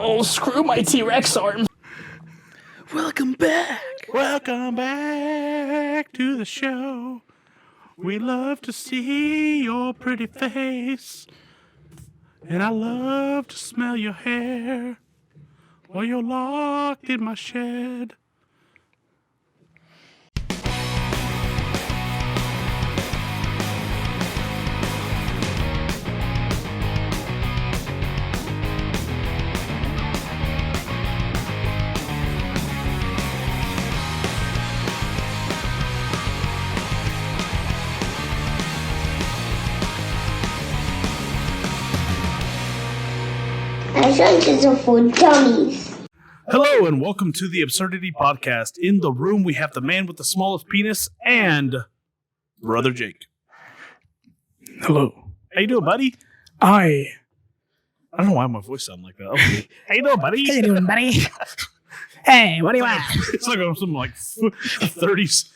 Oh, screw my T-Rex arm. Welcome back. Welcome back to the show. We love to see your pretty face. And I love to smell your hair while you're locked in my shed. Absurdities are for dummies. Hello and welcome to the Absurditee podcast. In the room we have the man with the smallest penis and Brother Jake. Hello. How you doing, buddy? I don't know why my voice sounds like that. Okay. How you doing, buddy? How you doing, buddy? Hey, what do you want? It's like some like 30s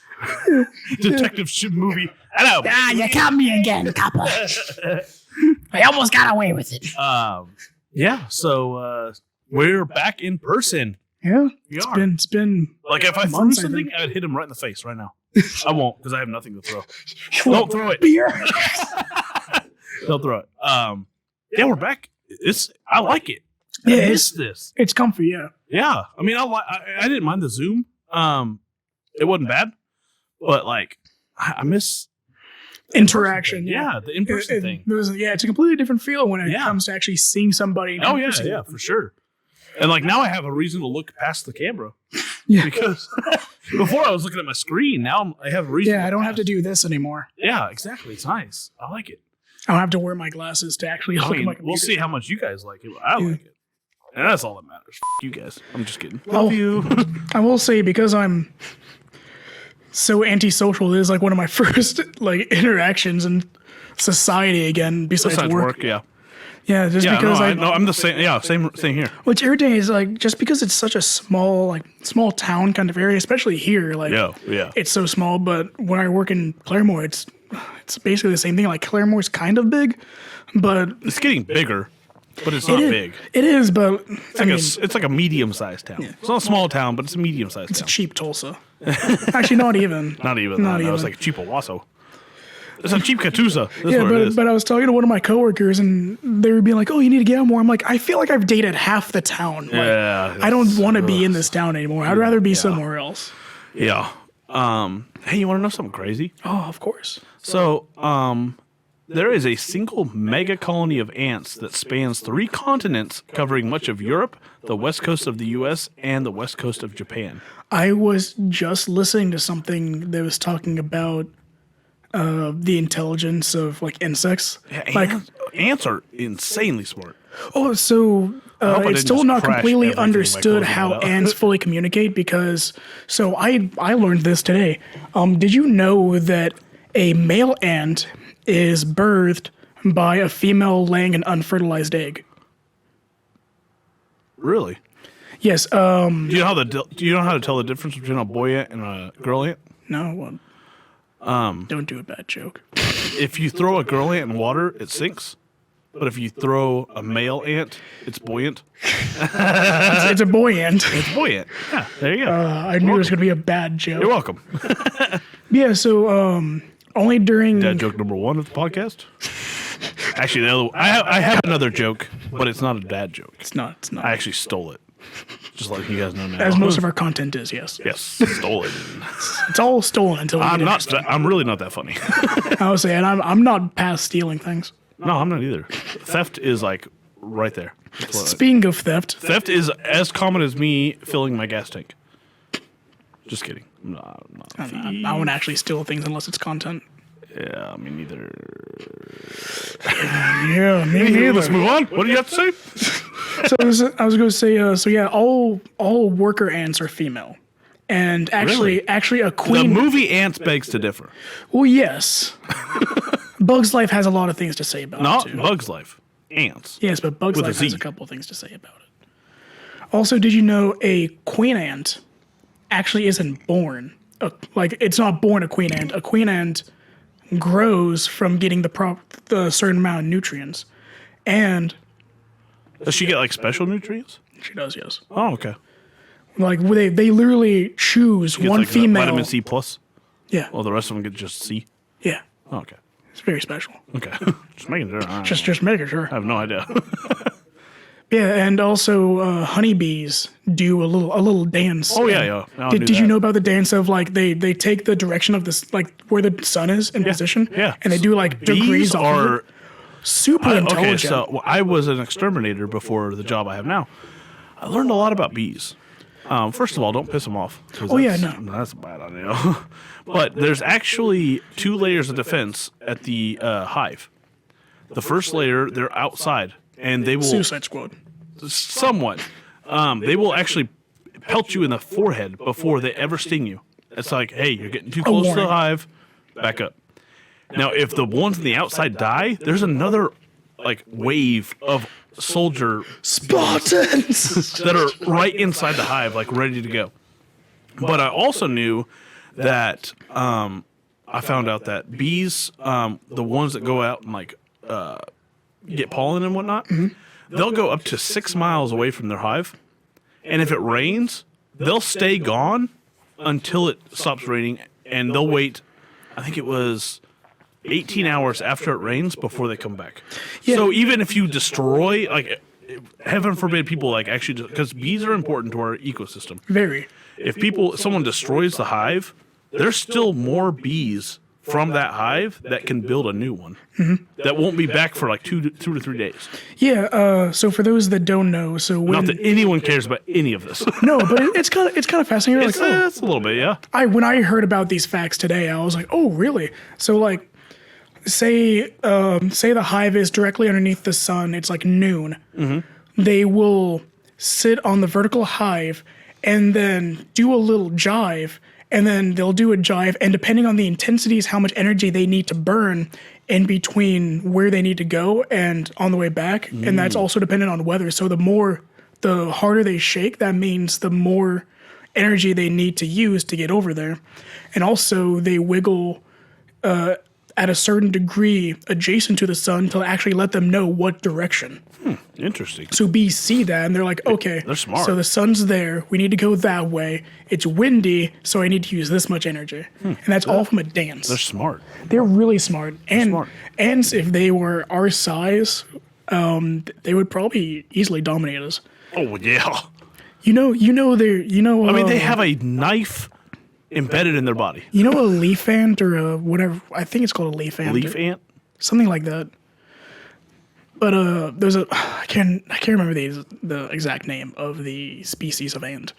detective movie. Hello. Ah, you caught me again, copper. I almost got away with it. Yeah, so we're back in person. Yeah, We it's are. been Like if I threw months, I something, think. I'd hit him right in the face right now. I won't because I have nothing to throw. Don't throw it. beer. Don't throw it. Yeah, we're back. I like it. Yeah, I miss this. It's comfy, yeah. Yeah, I mean, I didn't mind the Zoom. It wasn't bad, but like I miss Interaction, Yeah, the in-person thing. It's a completely different feel when it Yeah. comes to actually seeing somebody. Oh in yeah, person. yeah, for sure. And like now I have a reason to look past the camera. Yeah. Because before I was looking at my screen. Now I have a reason. Yeah, I don't have to do this anymore. Yeah, exactly. It's nice. I like it. I don't have to wear my glasses to actually look I at mean, my computer. we'll see how much you guys like it. But I Yeah. like it. And that's all that matters. You guys. I'm just kidding. Oh. Love you. I will say, because I'm so antisocial, it is like one of my first like interactions in society again, besides work. Yeah. Yeah, just Yeah, because no, I'm the same. Yeah, same here. what's irritating is like just because it's such a small town kind of area, especially here, like Yeah. it's so small. But when I work in Claremore, it's basically the same thing. Like Claremore's kind of big, but It's getting bigger, but it's not big. It is, but It's like a medium-sized town. It's not a small town, but it's a medium-sized it's a town. cheap Tulsa. Actually, not even. Not even. Not That was even. like a cheap Owasso. It's a cheap Catoosa. That's what it is. but I was talking to one of my coworkers, and they were being like, "Oh, you need to get out more." I'm like, I feel like I've dated half the town. Like, Yeah, I don't want to be in this town anymore. I'd rather be somewhere else. Yeah. Hey, you want to know something crazy? Oh, of course. So, there is a single mega colony of ants that spans 3 continents, covering much of Europe, the west coast of the U.S., and the west coast of Japan. I was just listening to something that was talking about the intelligence of like insects. Yeah, Like, ants are insanely smart. oh, so hope I it's didn't still just not crash completely everything by understood closing how it out. ants fully communicate, because so I learned this today. Did you know that a male ant is birthed by a female laying an unfertilized egg? Really? Yes. Do you know how to tell the difference between a boy ant and a girl ant? No. Well, don't do a bad joke. If you throw a girl ant in water, it sinks. But if you throw a male ant, it's buoyant. It's a boy ant. It's buoyant. Yeah, there you go. I knew it was going to be a bad joke. You're welcome. Yeah. So only during Dad joke number 1 of the podcast. Actually, I have another joke, but it's not a dad joke. It's not. I actually stole it. Just letting you guys know now. As most of our content is, yes. Yes, stole it. It's all stolen until we I'm get not. it. I'm really not that funny. I was saying I'm not past stealing things. No, I'm not either. Theft is like right there. That's what Speaking of theft, theft is as common as me filling my gas tank. Just kidding. I'm not a thief. I won't actually steal things unless it's content. Yeah, me neither. Yeah, me neither. Let's move on. What do you have to say? So I was going to say, all worker ants are female, and actually a The queen. movie Ants begs to differ. Well, yes. Bugs Life has a lot of things to say about Not it too. Bugs Life. Ants. Yes, but Bugs with a Life has Z. a couple of things to say about it. Also, did you know a queen ant actually isn't born? It's not born a queen ant. A queen ant grows from getting the certain amount of nutrients, and Does she get like special nutrients? She does, yes. Oh, okay. Like they literally choose Gets one like female. vitamin C plus. Yeah, Well, the rest of them get just C. yeah. Oh, okay. It's very special. Okay. Just making sure. I Just making sure. have no idea. Yeah, and also honeybees do a little dance. Oh yeah, yeah. Now I knew Did you that. know about the dance of like they take the direction of this, like where the sun is in position? Yeah. And they do like Bees degrees off of are it. Super okay. intelligent. So I was an exterminator before the job I have now. I learned a lot about bees. First of all, don't piss them off. Oh, yeah, no. That's a bad idea. But there's actually 2 layers of defense at the hive. The first layer, they're outside, and they will Suicide Squad. somewhat. They will actually pelt you in the forehead before they ever sting you. It's like, hey, you're getting too close to the warning. hive. Back up. Now, if the ones on the outside die, there's another like wave of soldier Spartans. that are right inside the hive, like ready to go. But I also knew that I found out that bees, the ones that go out and like get pollen and whatnot, they'll go up to 6 miles away from their hive, and if it rains, they'll stay gone until it stops raining, and they'll wait. I think it was 18 hours after it rains before they come back. Yeah. So even if you destroy, like, heaven forbid, people like actually, because bees are important to our ecosystem. Very. If someone destroys the hive, there's still more bees from that hive that can build a new one that won't be back for like 2 to 3 days. Yeah. So for those that don't know, so when Not that anyone cares about any of this. no, but it's kind of fascinating. It's, Like, oh, it's a little bit, yeah. when I heard about these facts today, I was like, oh, really? So like, say the hive is directly underneath the sun. It's like noon. They will sit on the vertical hive and then do a little jive, and then they'll do a jive, and depending on the intensities, how much energy they need to burn in between where they need to go and on the way back, and that's also dependent on weather. So the harder they shake, that means the more energy they need to use to get over there. And also they wiggle at a certain degree adjacent to the sun to actually let them know what direction. Interesting. So bees see that and they're like, okay, They're smart. so the sun's there. We need to go that way. It's windy, so I need to use this much energy. And that's all from a dance. They're smart. They're really smart. And smart. ants, if they were our size, they would probably easily dominate us. Oh, yeah. I mean, They have a knife embedded in their body. You know a leaf ant or a whatever? I think it's called a leaf ant. Leaf ant? Something like that. But there's I can't remember the exact name of the species of ant.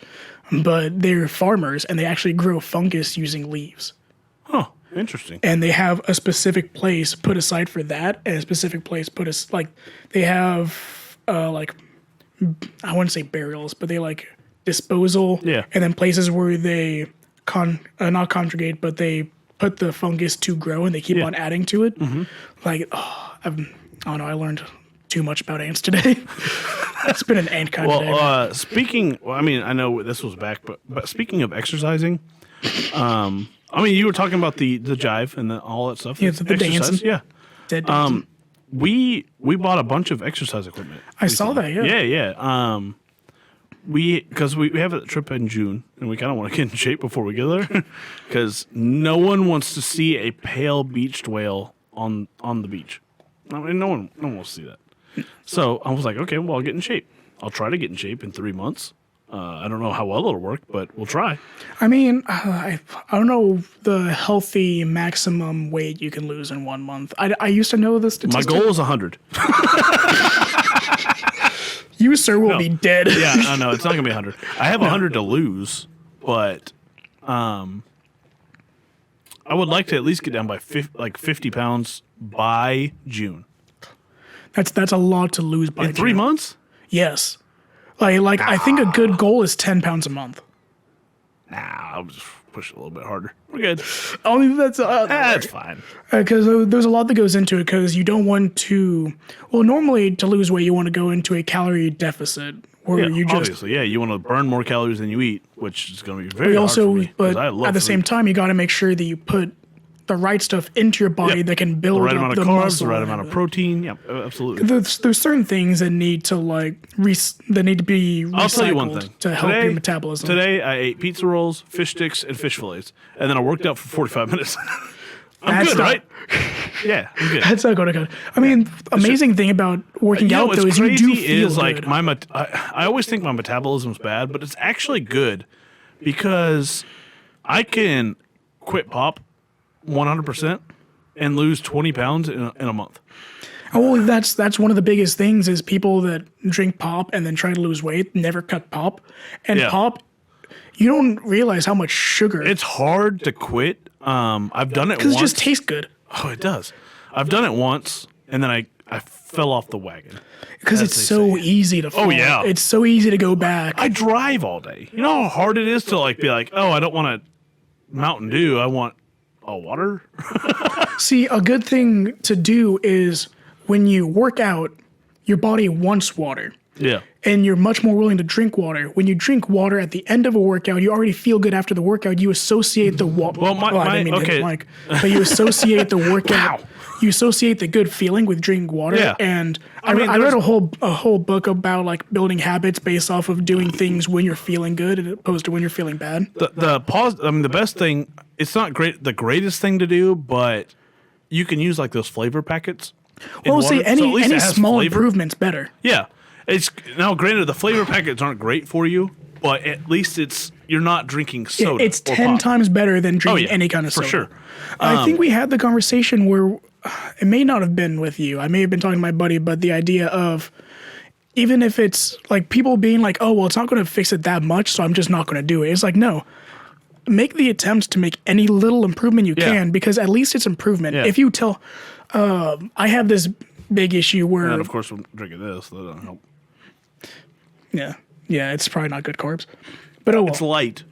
But they're farmers and they actually grow fungus using leaves. Huh. Interesting. And they have a specific place put aside for that, and a specific place they have like, I wouldn't say burials, but they like disposal. Yeah. And then places where they not conjugate, but they put the fungus to grow and they keep on adding to it. Like, I don't know, I learned too much about ants today. It's been an ant kind of day. I mean, I know this was back, but speaking of exercising, I mean, you were talking about the jive and all that stuff. Yeah, the Exercise, dancing. yeah. Dead dancing. We bought a bunch of exercise equipment. I saw that, yeah. Yeah. Because we have a trip in June, and we kind of want to get in shape before we get there, because no one wants to see a pale beached whale on the beach. I mean, no one wants to see that. So I was like, okay, well, I'll get in shape. I'll try to get in shape in 3 months. I don't know how well it'll work, but we'll try. I mean, I don't know the healthy maximum weight you can lose in 1 month. I used to know the statistic. My goal is 100. You, sir, will be dead. Yeah, I know. It's not going to be 100. I have 100 to lose, but I would like to at least get down by 50 pounds by June. That's a lot to lose by In 3 June. months? Yes. Like I think a good goal is 10 pounds a month. Nah, I'll just push it a little bit harder. We're good. I mean, that's fine. because there's a lot that goes into it, because you don't want to. Well, normally to lose weight, you want to go into a calorie deficit where Yeah, you just. obviously, yeah, you want to burn more calories than you eat, which is going to be very But hard also, for me, 'cause but I love at the same food. time, you got to make sure that you put the right stuff into your body that can build The right up amount the of carbs, muscle the right and amount of everything. protein. Yeah, absolutely. There's certain things that need to that need to be recycled I'll tell you one thing. to help your metabolism. Today, I ate pizza rolls, fish sticks, and fish fillets, and then I worked out for 45 minutes. I'm That's good, not- right? Yeah, I'm good. That's not good. I mean, amazing thing about working out what's though is you crazy do feel is good. like I always think my metabolism's bad, but it's actually good because I can quit pop 100% and lose 20 pounds in a month. Oh, that's one of the biggest things is people that drink pop and then try to lose weight never cut pop, and Yeah. pop. You don't realize how much sugar It's hard to quit. I've done it because once. it just tastes good. Oh, it does. I've done it once, and then I fell off the wagon. Because As it's they so say. easy to fall. yeah. It's so easy to go back. I drive all day. You know how hard it is to like be like, oh, I don't want a Mountain Dew. I want a water. See, a good thing to do is when you work out, your body wants water. Yeah. And you're much more willing to drink water. When you drink water at the end of a workout, you already feel good after the workout. You associate the water. Well, I didn't mean to hit the mic, but you associate the workout. Wow. You associate the good feeling with drinking water. Yeah. And I mean, I read there's- a whole book about like building habits based off of doing things when you're feeling good as opposed to when you're feeling bad. The best thing. It's not the greatest thing to do, but you can use like those flavor packets. in Well, see, water, so at least any it has small flavor. improvement's better. Yeah, it's now granted the flavor packets aren't great for you, but at least you're not drinking soda. It's or 10 pop. times better than drinking yeah, any kind of for soda. sure. I think we had the conversation where it may not have been with you. I may have been talking to my buddy, but the idea of even if it's like people being like, oh, well, it's not going to fix it that much, so I'm just not going to do it. It's like, no. Make the attempt to make any little improvement you Yeah. can because at least it's improvement. Yeah. If you tell, I have this big issue where, And of course, I'm drinking this. That doesn't help. yeah, it's probably not good carbs. But oh well, It's light.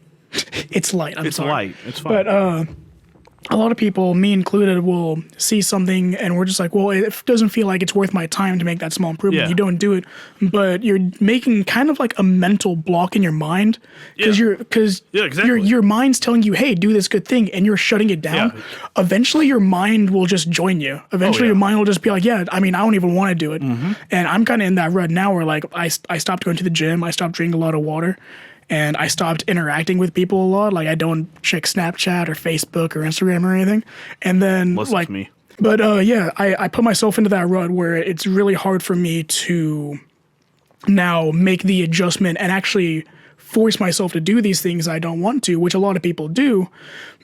it's light. I'm It's sorry. light. It's fine. But a lot of people, me included, will see something and we're just like, well, it doesn't feel like it's worth my time to make that small improvement. Yeah. You don't do it, but you're making kind of like a mental block in your mind because Yeah. Exactly. your mind's telling you, hey, do this good thing, and you're shutting it down. Yeah. Eventually, your mind will just join you. Eventually, yeah. your mind will just be like, yeah, I mean, I don't even want to do it. Mm-hmm. And I'm kind of in that rut now where like I stopped going to the gym, I stopped drinking a lot of water. And I stopped interacting with people a lot. Like I don't check Snapchat or Facebook or Instagram or anything. And then Listen like to me. But yeah, I put myself into that rut where it's really hard for me to now make the adjustment and actually force myself to do these things I don't want to, which a lot of people do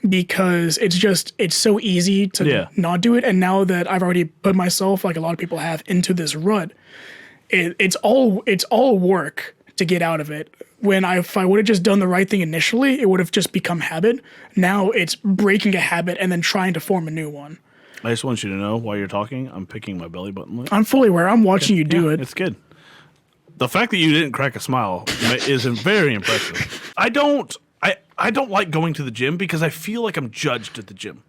because it's so easy to Yeah. not do it. And now that I've already put myself, like a lot of people have, into this rut, it's all work to get out of it. If I would have just done the right thing initially, it would have just become habit. Now it's breaking a habit and then trying to form a new one. I just want you to know while you're talking, I'm picking my belly button lip. I'm fully aware. I'm watching you do Yeah, it. It's good. The fact that you didn't crack a smile is very impressive. I don't like going to the gym because I feel like I'm judged at the gym.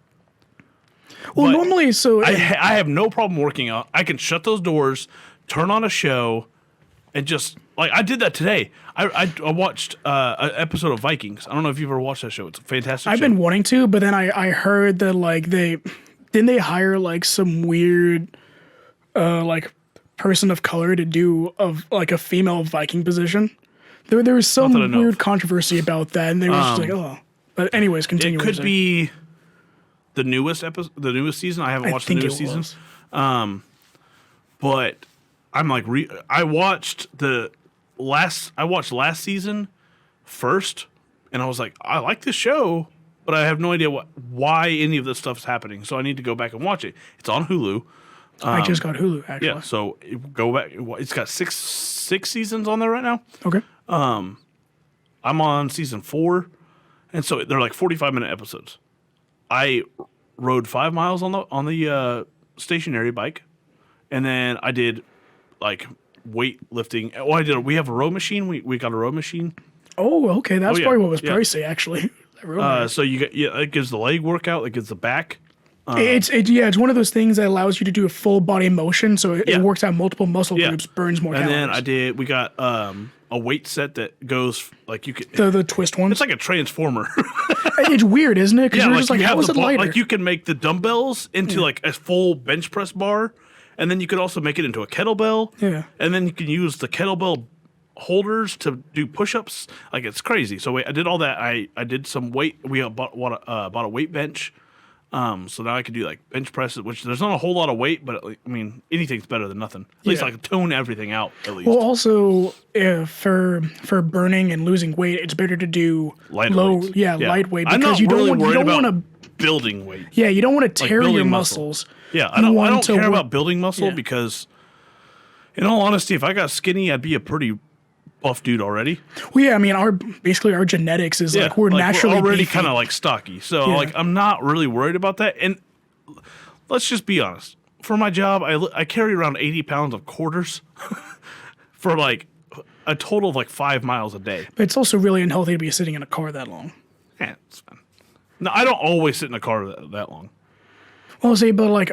Well, but normally, so I have no problem working out. I can shut those doors, turn on a show, and just like I did that today. I watched an episode of Vikings. I don't know if you've ever watched that show. It's a fantastic. I've show. been wanting to, but then I heard that like they hire like some weird like person of color to do of like a female Viking position. There was some that I know weird of. controversy about that, and they were just like, oh. But anyways, continue. It could be the newest episode, the newest season. I haven't watched the newest season. But I'm like, I watched last season first, and I was like, I like this show, but I have no idea why any of this stuff's happening. So I need to go back and watch it. It's on Hulu. I just got Hulu actually. Yeah, so go back. It's got six seasons on there right now. Okay. I'm on season 4, and so they're like 45-minute episodes. I rode 5 miles on the stationary bike, and then I did like weightlifting. Well, we have a row machine. We got a row machine. Oh, okay. That's yeah, probably what was yeah. pricey actually. That road So it gives the leg workout. It gives the back. it's one of those things that allows you to do a full body motion, so it Yeah. works out multiple muscle Yeah. groups, burns more And calories. then we got a weight set that goes like you could. The twist one. It's like a transformer. It's weird, isn't it? Because you're just like, you how have is the it lighter? Like you can make the dumbbells into like a full bench press bar, and then you could also make it into a kettlebell. Yeah. And then you can use the kettlebell holders to do push-ups. Like it's crazy. So I did all that. I did some weight. We bought a weight bench. So now I can do like bench presses, which there's not a whole lot of weight, but I mean anything's better than nothing. At least I can tone everything out. At least. Well, also for burning and losing weight, it's better to do Lightweight. lightweight I'm because not you really don't worried want about to. building weight. Yeah, you don't want to tear your building muscle. muscles. Yeah, I don't care to about building muscle Yeah. because, in all honesty, if I got skinny, I'd be a pretty buff dude already. Well, yeah, I mean, our genetics is like we're naturally already beefy. kind of like stocky. So Yeah. like I'm not really worried about that. And let's just be honest. For my job, I carry around 80 pounds of quarters for like a total of like 5 miles a day. But it's also really unhealthy to be sitting in a car that long. Yeah, it's fine. No, I don't always sit in a car that long. Well, see, but like,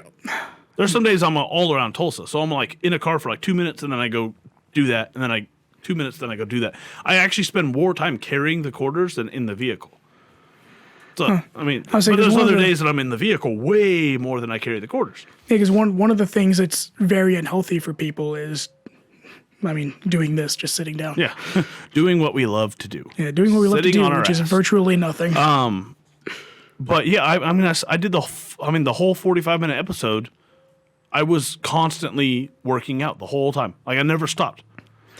There's some days I'm all around Tulsa, so I'm like in a car for like 2 minutes, and then I go do that, and then 2 minutes, then I go do that. I actually spend more time carrying the quarters than in the vehicle. So I mean, but say, 'cause there's one of other the- days that I'm in the vehicle way more than I carry the quarters. yeah, because one of the things that's very unhealthy for people is, I mean, doing this, just sitting down. Yeah, doing what we love to do. Yeah, doing what we love to Sitting do, on our which is ass. virtually nothing. But yeah, I mean, I did the whole 45-minute episode. I was constantly working out the whole time. Like I never stopped.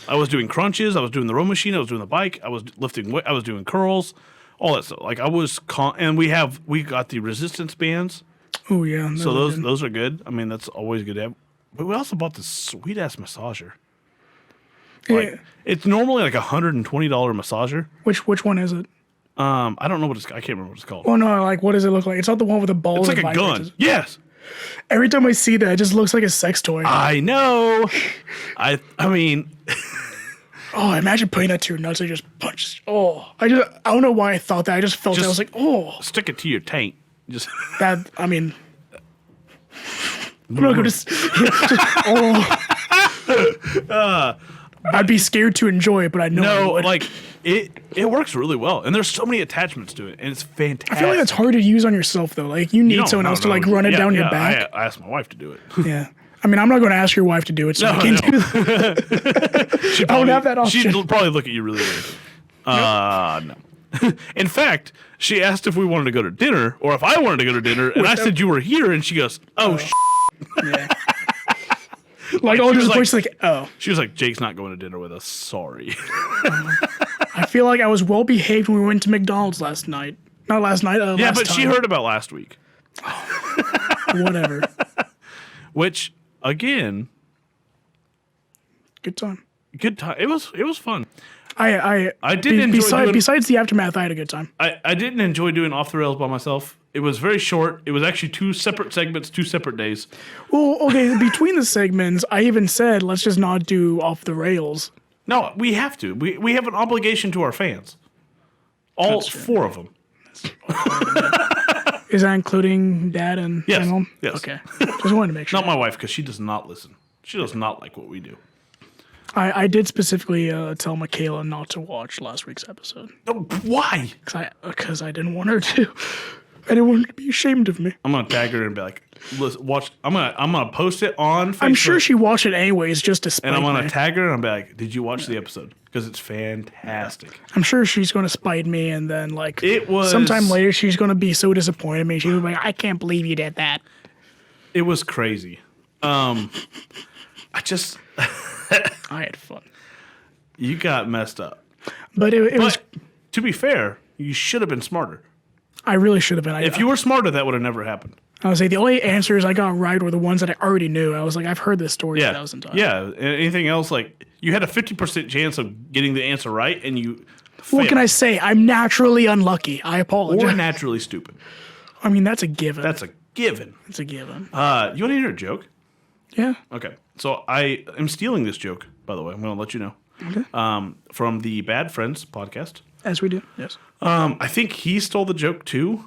I was doing crunches. I was doing the row machine. I was doing the bike. I was lifting weight. I was doing curls, all that stuff. Like I was, and we got the resistance bands. Oh yeah. So those are good. I mean, that's always good to have. But we also bought this sweet ass massager. Like, Yeah. it's normally like $120 massager. Which one is it? I don't know what I can't remember what it's called. Oh no, like what does it look like? It's not the one with the balls. It's like that a vibrates. gun. Yes. Every time I see that, it just looks like a sex toy. I know. I mean, Oh, imagine putting that to your nuts and just punch. Oh, I don't know why I thought that. I just felt that. I was like, oh, stick it to your taint. Just that. I mean, I'm not gonna. Oh. I'd be scared to enjoy it, but I know I no, would. like it works really well, and there's so many attachments to it, and it's fantastic. I feel like that's hard to use on yourself though. Like you need No, someone no, else to no. like run it Yeah, down your yeah, back. I asked my wife to do it. Yeah. I mean, I'm not going to ask your wife to do it, so I can't do that. I don't have that option. She'd probably look at you really weird. No. In fact, she asked if we wanted to go to dinner, or if I wanted to go to dinner, and I said you were here, and she goes, "Oh, Yeah. Like, she oh, was just like- voice like, oh. She was like, "Jake's not going to dinner with us. Sorry." I feel like I was well behaved when we went to McDonald's last night. Not last night. Yeah, last but she time. heard about last week, Whatever. which again, Good time. good time. It was fun. I did enjoy doing- Besides the aftermath, I had a good time. I didn't enjoy doing off the rails by myself. It was very short. It was actually 2 separate segments, 2 separate days. Well, okay, between the segments, I even said, let's just not do off the rails. No, we have to. We have an obligation to our fans. All 4 of them. Is that including Dad and Yes, Mom? yes. Okay. Just wanted to make sure. Not my wife, because she does not listen. She does not like what we do. I did specifically tell Michaela not to watch last week's episode No, why? because I didn't want her to. I didn't want her to be ashamed of me. I'm gonna tag her and be like, "Listen, watch." I'm gonna post it on Facebook. I'm sure she watched it anyways just to spite And I'm gonna me. tag her and I'll be like, "Did you watch the episode? Because it's fantastic." I'm sure she's going to spite me, and then like It was- sometime later she's going to be so disappointed in me. She'll be like, "I can't believe you did that." It was crazy. I just I had fun, you got messed up. but it was. But to be fair, you should have been smarter. I really should have been. If you were smarter, that would have never happened. I would say the only answers I got right were the ones that I already knew. I was like, I've heard this story a Yeah, 1,000 times. yeah. And anything else, like you had a 50% chance of getting the answer right, and you. What can I failed. say? I'm naturally unlucky. I apologize. Or naturally stupid. I mean, that's a given. That's a given. It's a given. You want to hear a joke? Yeah. Okay. So I am stealing this joke, by the way. I'm going to let you know. Okay. From the Bad Friends podcast. As we do. Yes. I think he stole the joke too,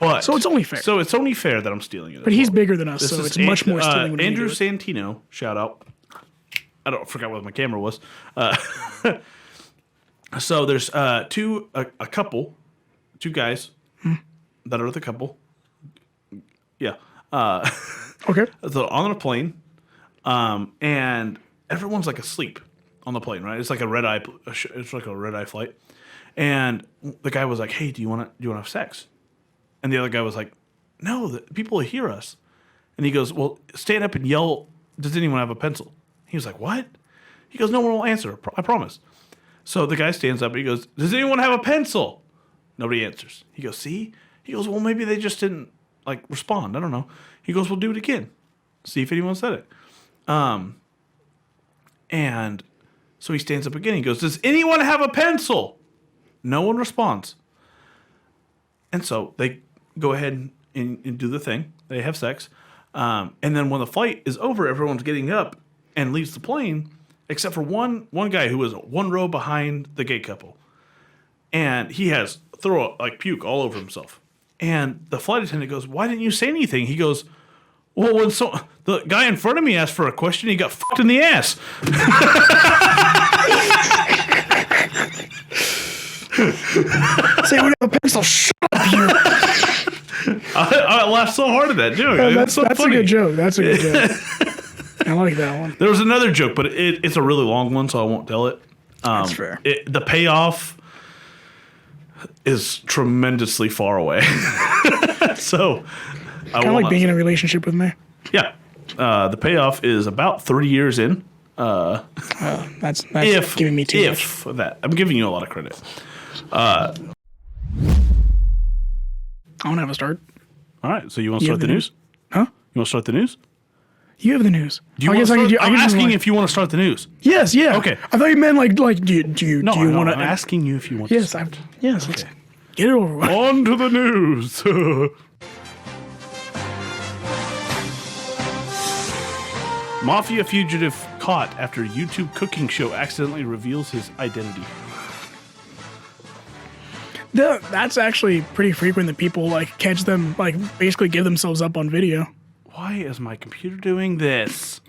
but So it's only fair. So it's only fair that I'm stealing it. But he's bigger than us, so it's much more stealing when Andrew we do it. Santino, shout out. I forgot what my camera was. So there's a couple, two guys that are with a couple. Yeah. Okay. So on a plane, and everyone's like asleep on the plane, right? It's like a red eye. It's like a red eye flight, and the guy was like, "Hey, do you want to have sex?" And the other guy was like, "No, people will hear us." And he goes, "Well, stand up and yell. Does anyone have a pencil?" He was like, "What?" He goes, "No one will answer. I promise." So the guy stands up and he goes, "Does anyone have a pencil?" Nobody answers. He goes, "See?" He goes, "Well, maybe they just didn't like respond. I don't know." He goes, "We'll do it again. See if anyone said it." And so he stands up again. He goes, "Does anyone have a pencil?" No one responds. And so they go ahead and do the thing. They have sex. And then when the flight is over, everyone's getting up and leaves the plane, except for one guy who was one row behind the gay couple. And he has puke all over himself. And the flight attendant goes, "Why didn't you say anything?" He goes, "Well, when the guy in front of me asked for a question, he got fucked in the ass." Say, we have a pencil. Shut up, you. I laughed so hard at that joke. That's so a funny. good joke. That's a good joke. I like that one. There was another joke, but it's a really long one, so I won't tell it. That's fair. The payoff is tremendously far away. So I Kind of like being in a relationship with me. Yeah. The payoff is about 3 years in. That's giving me too much. That. I'm giving you a lot of credit. I want to have a start. All right. So you want to start the news? Huh? You want to start the news? You have the news. I'm asking if you want to start the news. Yes, yeah. Okay. I thought you meant like do you want to? I'm asking you if you want Yes, to. Yes. Let's get it over with. On to the news. Mafia fugitive caught after YouTube cooking show accidentally reveals his identity. That's actually pretty frequent that people like catch them, like basically give themselves up on video. Why is my computer doing this?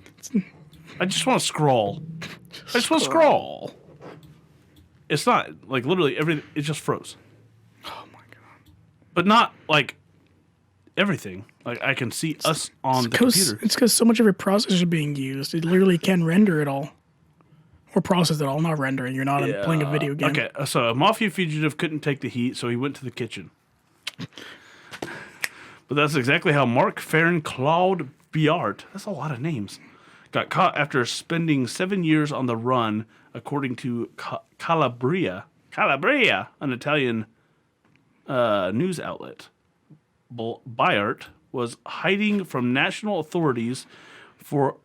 I just want to scroll. I just want to scroll. It's not like literally everything. It just froze. Oh my god! But not like everything. Like I can see us on the computer. It's because so much of your processor being used. It literally can render it all. Or process it all, not rendering. You're not playing a video game. Okay, so a mafia fugitive couldn't take the heat, so he went to the kitchen. But that's exactly how Mark Farron Claude Biart, that's a lot of names, got caught after spending 7 years on the run, according to Calabria, an Italian news outlet. Biart was hiding from national authorities for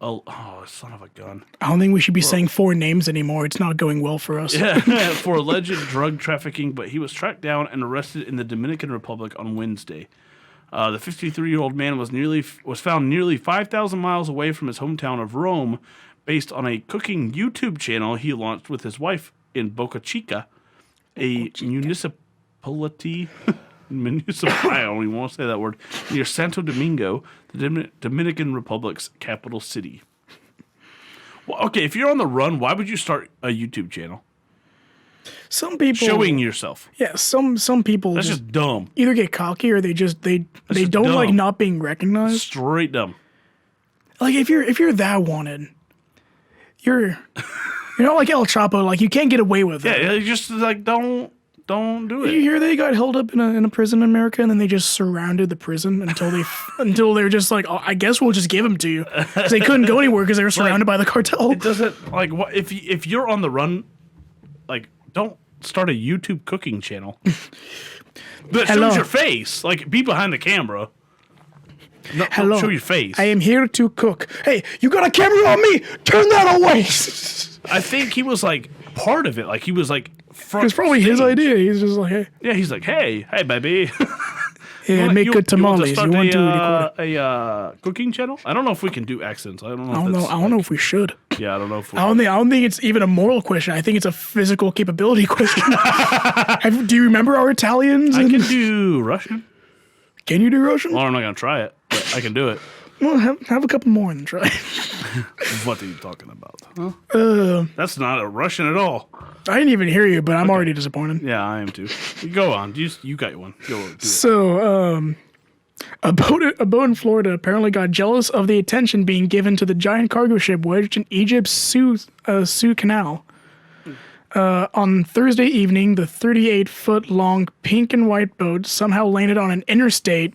son of a gun. I don't think we should be saying foreign names anymore. It's not going well for us. Yeah, for alleged drug trafficking, but he was tracked down and arrested in the Dominican Republic on Wednesday. The 53-year-old man was found nearly 5,000 miles away from his hometown of Rome, based on a cooking YouTube channel he launched with his wife in Boca Chica, a municipality. I don't even want to say that word. Near Santo Domingo, the Dominican Republic's capital city. Well, okay, if you're on the run, why would you start a YouTube channel? Some people Showing yourself. Yeah, some people That's just dumb. either get cocky or they just don't dumb. like not being recognized. Straight dumb. Like if you're that wanted, you're not like El Chapo. Like you can't get away with it. Yeah, just like don't do You it. hear they got held up in a prison in America, and then they just surrounded the prison until they were just like, oh, I guess we'll just give them to you, 'cause they couldn't go anywhere because they were surrounded by the cartel. It doesn't like what if you're on the run, like don't start a YouTube cooking channel that Hello. shows your face. Like be behind the camera. No, don't Hello. show your face. I am here to cook. Hey, you got a camera on me? Turn that away. I think he was like part of it. Like he was like front It's probably his stage. idea. He's just like, hey, Yeah, he's like, hey, baby. yeah, make good tamales. You want to record it? a cooking channel? I don't know if we can do accents. I don't know. I don't know if we should. Yeah, I don't know if we. I don't think it's even a moral question. I think it's a physical capability question. Do you remember our Italians? I can do Russian. Can you do Russian? Well, I'm not gonna try it, but I can do it. Well, have a couple more and then try. What are you talking about? Huh? That's not a Russian at all. I didn't even hear you, but I'm already disappointed. Yeah, I am too. Go on. You got one. Go do it. So, a boat in Florida apparently got jealous of the attention being given to the giant cargo ship wedged in Egypt's Suez Canal. On Thursday evening, the 38-foot-long pink and white boat somehow landed on an interstate,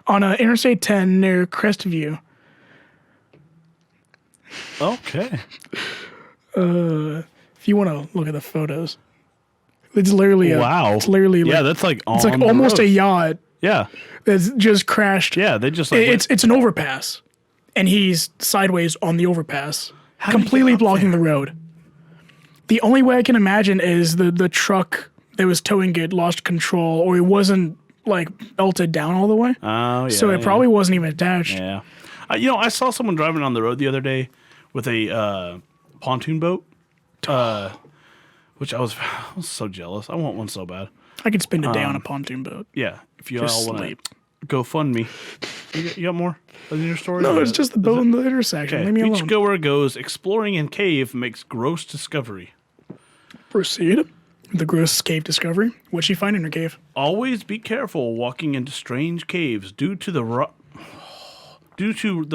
Interstate 10 near Crestview. Okay. If you want to look at the photos, it's literally Wow. It's literally that's like on it's like the almost road. a yacht Yeah. that's just crashed. Yeah, they just like It's an overpass, and he's sideways on the overpass, How did he completely get up blocking there? the road. The only way I can imagine is the truck that was towing it lost control, or it wasn't like belted down all the way. Oh, yeah. So it probably wasn't even attached. Yeah. I saw someone driving on the road the other day with a pontoon boat, which I was so jealous. I want one so bad. I could spend a day on a pontoon boat. Yeah. If you Just all want sleep. to go fund me. You got more in your story? No, it's just the boat in the intersection. Okay. Leave me alone. Beachgoer goes exploring in cave, makes gross discovery. Proceed. The gross cave discovery. What'd she find in her cave? Always be careful walking into strange caves due to the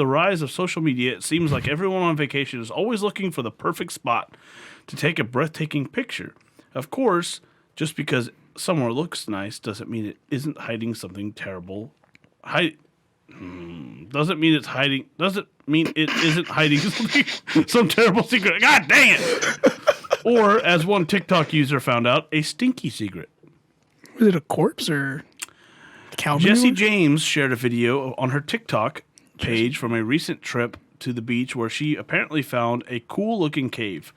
rise of social media. It seems like everyone on vacation is always looking for the perfect spot to take a breathtaking picture. Of course, just because somewhere looks nice doesn't mean it isn't hiding something terrible. Doesn't mean it isn't hiding some terrible secret. God dang it! Or, as one TikTok user found out, a stinky secret. Was it a corpse or cow Jessie manure? James shared a video on her TikTok page from a recent trip to the beach where she apparently found a cool-looking cave.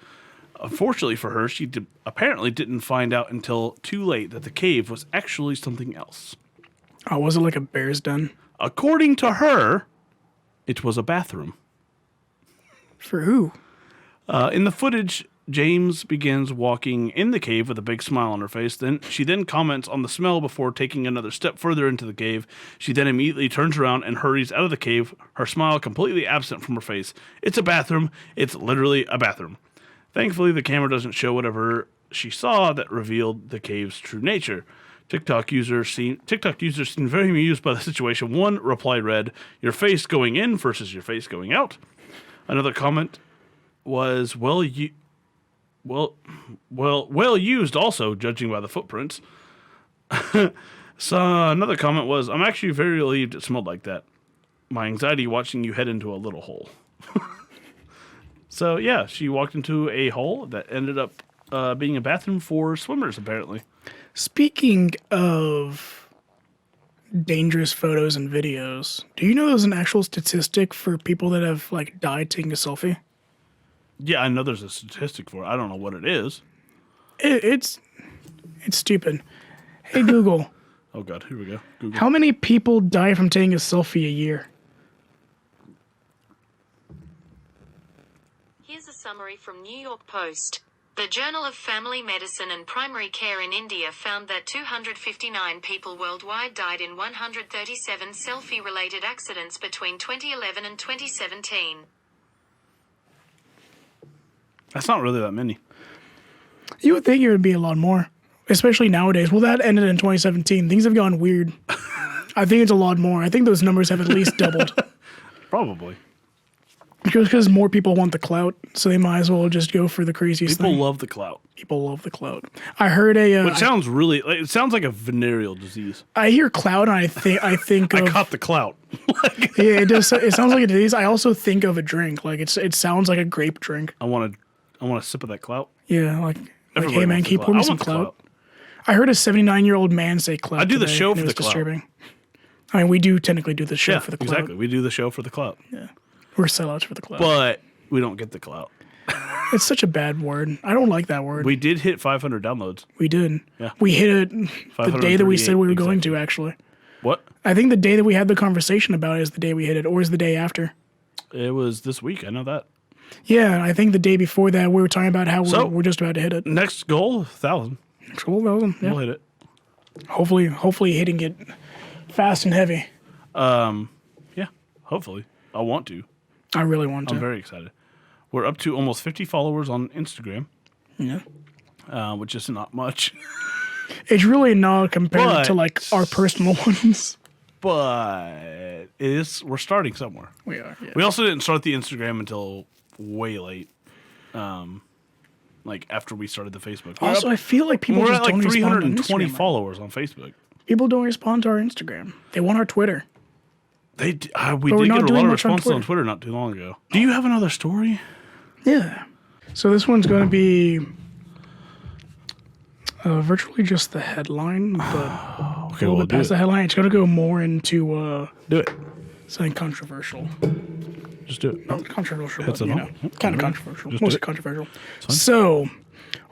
Unfortunately for her, she apparently didn't find out until too late that the cave was actually something else. Oh, was it like a bear's den? According to her, it was a bathroom. For who? In the footage, James begins walking in the cave with a big smile on her face. She comments on the smell before taking another step further into the cave. She then immediately turns around and hurries out of the cave, her smile completely absent from her face. It's a bathroom. It's literally a bathroom. Thankfully, the camera doesn't show whatever she saw that revealed the cave's true nature. TikTok users seem very amused by the situation. One reply read, "Your face going in versus your face going out." Another comment was, well used also, judging by the footprints. So another comment was, "I'm actually very relieved it smelled like that. My anxiety watching you head into a little hole." So yeah, she walked into a hole that ended up being a bathroom for swimmers, apparently. Speaking of dangerous photos and videos, do you know there's an actual statistic for people that have like died taking a selfie? Yeah, I know there's a statistic for it. I don't know what it is. It's stupid. Hey Google, Oh God, here we go. Google. how many people die from taking a selfie a year? Here's a summary from New York Post. The Journal of Family Medicine and Primary Care in India found that 259 people worldwide died in 137 selfie-related accidents between 2011 and 2017. That's not really that many. You would think it would be a lot more, especially nowadays. Well, that ended in 2017. Things have gone weird. I think it's a lot more. I think those numbers have at least doubled. Probably. Because more people want the clout, so they might as well just go for the craziest People thing. love the clout. People love the clout. I heard Which sounds really it sounds like a venereal disease. I hear clout, and I think I of caught the clout. yeah. It does. It sounds like a disease. I also think of a drink. Like it sounds like a grape drink. I want a sip of that clout. Yeah. Like Everybody hey man, wants can you the pour clout. me I some want the clout? I heard a 79-year-old man say clout. I do the today, show and for it was the clout. disturbing. I mean, we do technically do the show Yeah, for the clout. exactly. We do the show for the clout. We're sellouts for the clout. But we don't get the clout. It's such a bad word. I don't like that word. We did hit 500 downloads. We did. Yeah. We hit it the day that we said we were going to, exactly. actually. What? I think the day that we had the conversation about it is the day we hit it, or is the day after. It was this week. I know that. Yeah, I think the day before that we were talking about how So- we're just about to hit it. Next goal, 1,000. Yeah. We'll hit it. Hopefully hitting it fast and heavy. Yeah, hopefully. I want to. I really want to. I'm very excited. We're up to almost 50 followers on Instagram. Yeah. Which is not much. It's really not compared to like our personal ones. But we're starting somewhere. We are. Yeah. We also didn't start the Instagram until way late. Like after we started the Facebook. Also, I feel like people we're just at like don't respond 320 on Instagram. followers on Facebook. People don't respond to our Instagram. They want our Twitter. We we're did not get a lot doing of much on responses on Twitter. Twitter not too long ago. Do you have another story? Yeah. So this one's going to be virtually just the headline, but a little bit past the headline. It's going to go more into do it. something controversial. Just do it. Not controversial, Hits but, it you on. know, kind of controversial. Just do Mostly it. controversial. So,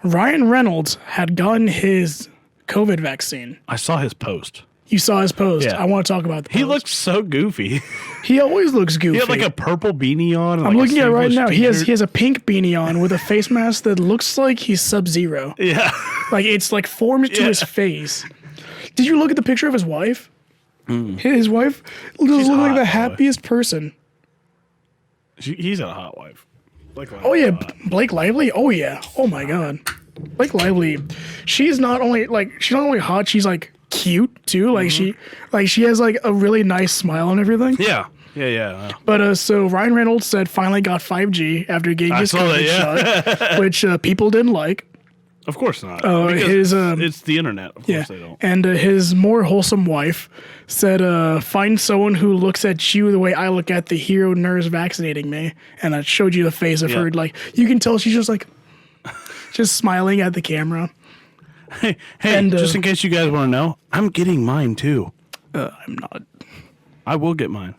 Ryan Reynolds had gotten his COVID vaccine. I saw his post. You saw his post. Yeah. I want to talk about the post. He looks so goofy. He always looks goofy. He had like a purple beanie on. And I'm like looking at it right now. He t-shirt. has a pink beanie on with a face mask that looks like he's Sub-Zero. Yeah. Like it's like formed to his face. Did you look at the picture of his wife? His wife looks hot, like by the the way. happiest person. He's got a hot wife. Like, Oh yeah, Blake Lively. Oh yeah. Oh my god. Blake Lively. She's not only hot, she's like cute too. Like she has like a really nice smile and everything. Yeah. Yeah. But so Ryan Reynolds said finally got 5G after getting his saw COVID that, shot, which people didn't like. Of course not. His it's the internet. Of Yeah, course they don't. and his more wholesome wife said, "Find someone who looks at you the way I look at the hero nurse vaccinating me." And I showed you the face of her. Like you can tell she's just like, just smiling at the camera. Hey, And, just in case you guys want to know, I'm getting mine too. I'm not. I will get mine.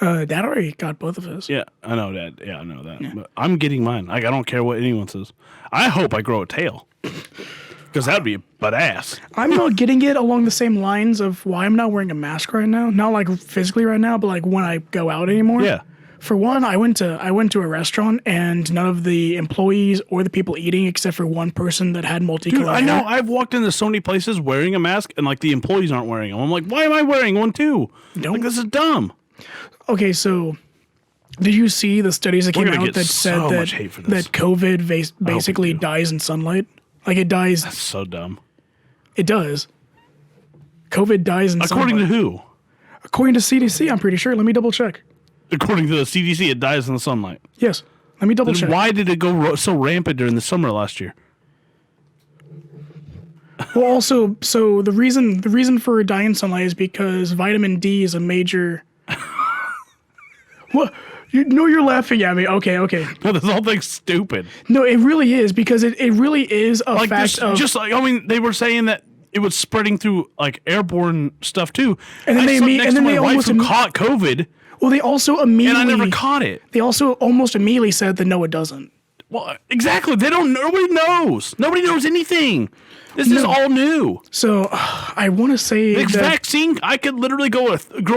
Dad already got both of his. Yeah, I know that. Yeah, I know that. But I'm getting mine. Like I don't care what anyone says. I hope I grow a tail. Because that'd be badass. I'm not getting it along the same lines of why I'm not wearing a mask right now. Not like physically right now, but like when I go out anymore. Yeah. For one, I went to a restaurant and none of the employees or the people eating, except for one person that had multicolored Dude, I know. hair. I've walked into so many places wearing a mask, and like the employees aren't wearing them. I'm like, why am I wearing one too? Don't- Like this is dumb. Okay, so did you see the studies that We're came gonna out get that said so that much hate for this. COVID basically do. dies in sunlight? Like it dies. So dumb. It does. COVID dies in According sunlight. to who? According to CDC, I'm pretty sure. Let me double check. According to the CDC, it dies in the sunlight. Yes, let me double Then check. why did it go so rampant during the summer last year? Well, also, so the reason for dying in sunlight is because vitamin D is a major. What? You're laughing at me. Okay. No, this whole thing's stupid. No, it really is because it really is a Like fact this, of. just like I mean, they were saying that it was spreading through like airborne stuff too. And then I they slept imme- next and to then my they wife almost who imme- caught COVID, well, they also and immediately. I never caught it. They also almost immediately said that no, it doesn't. Well, exactly. They don't. Nobody knows. Nobody knows anything. This is all new. So I want to say This that vaccine, I could literally grow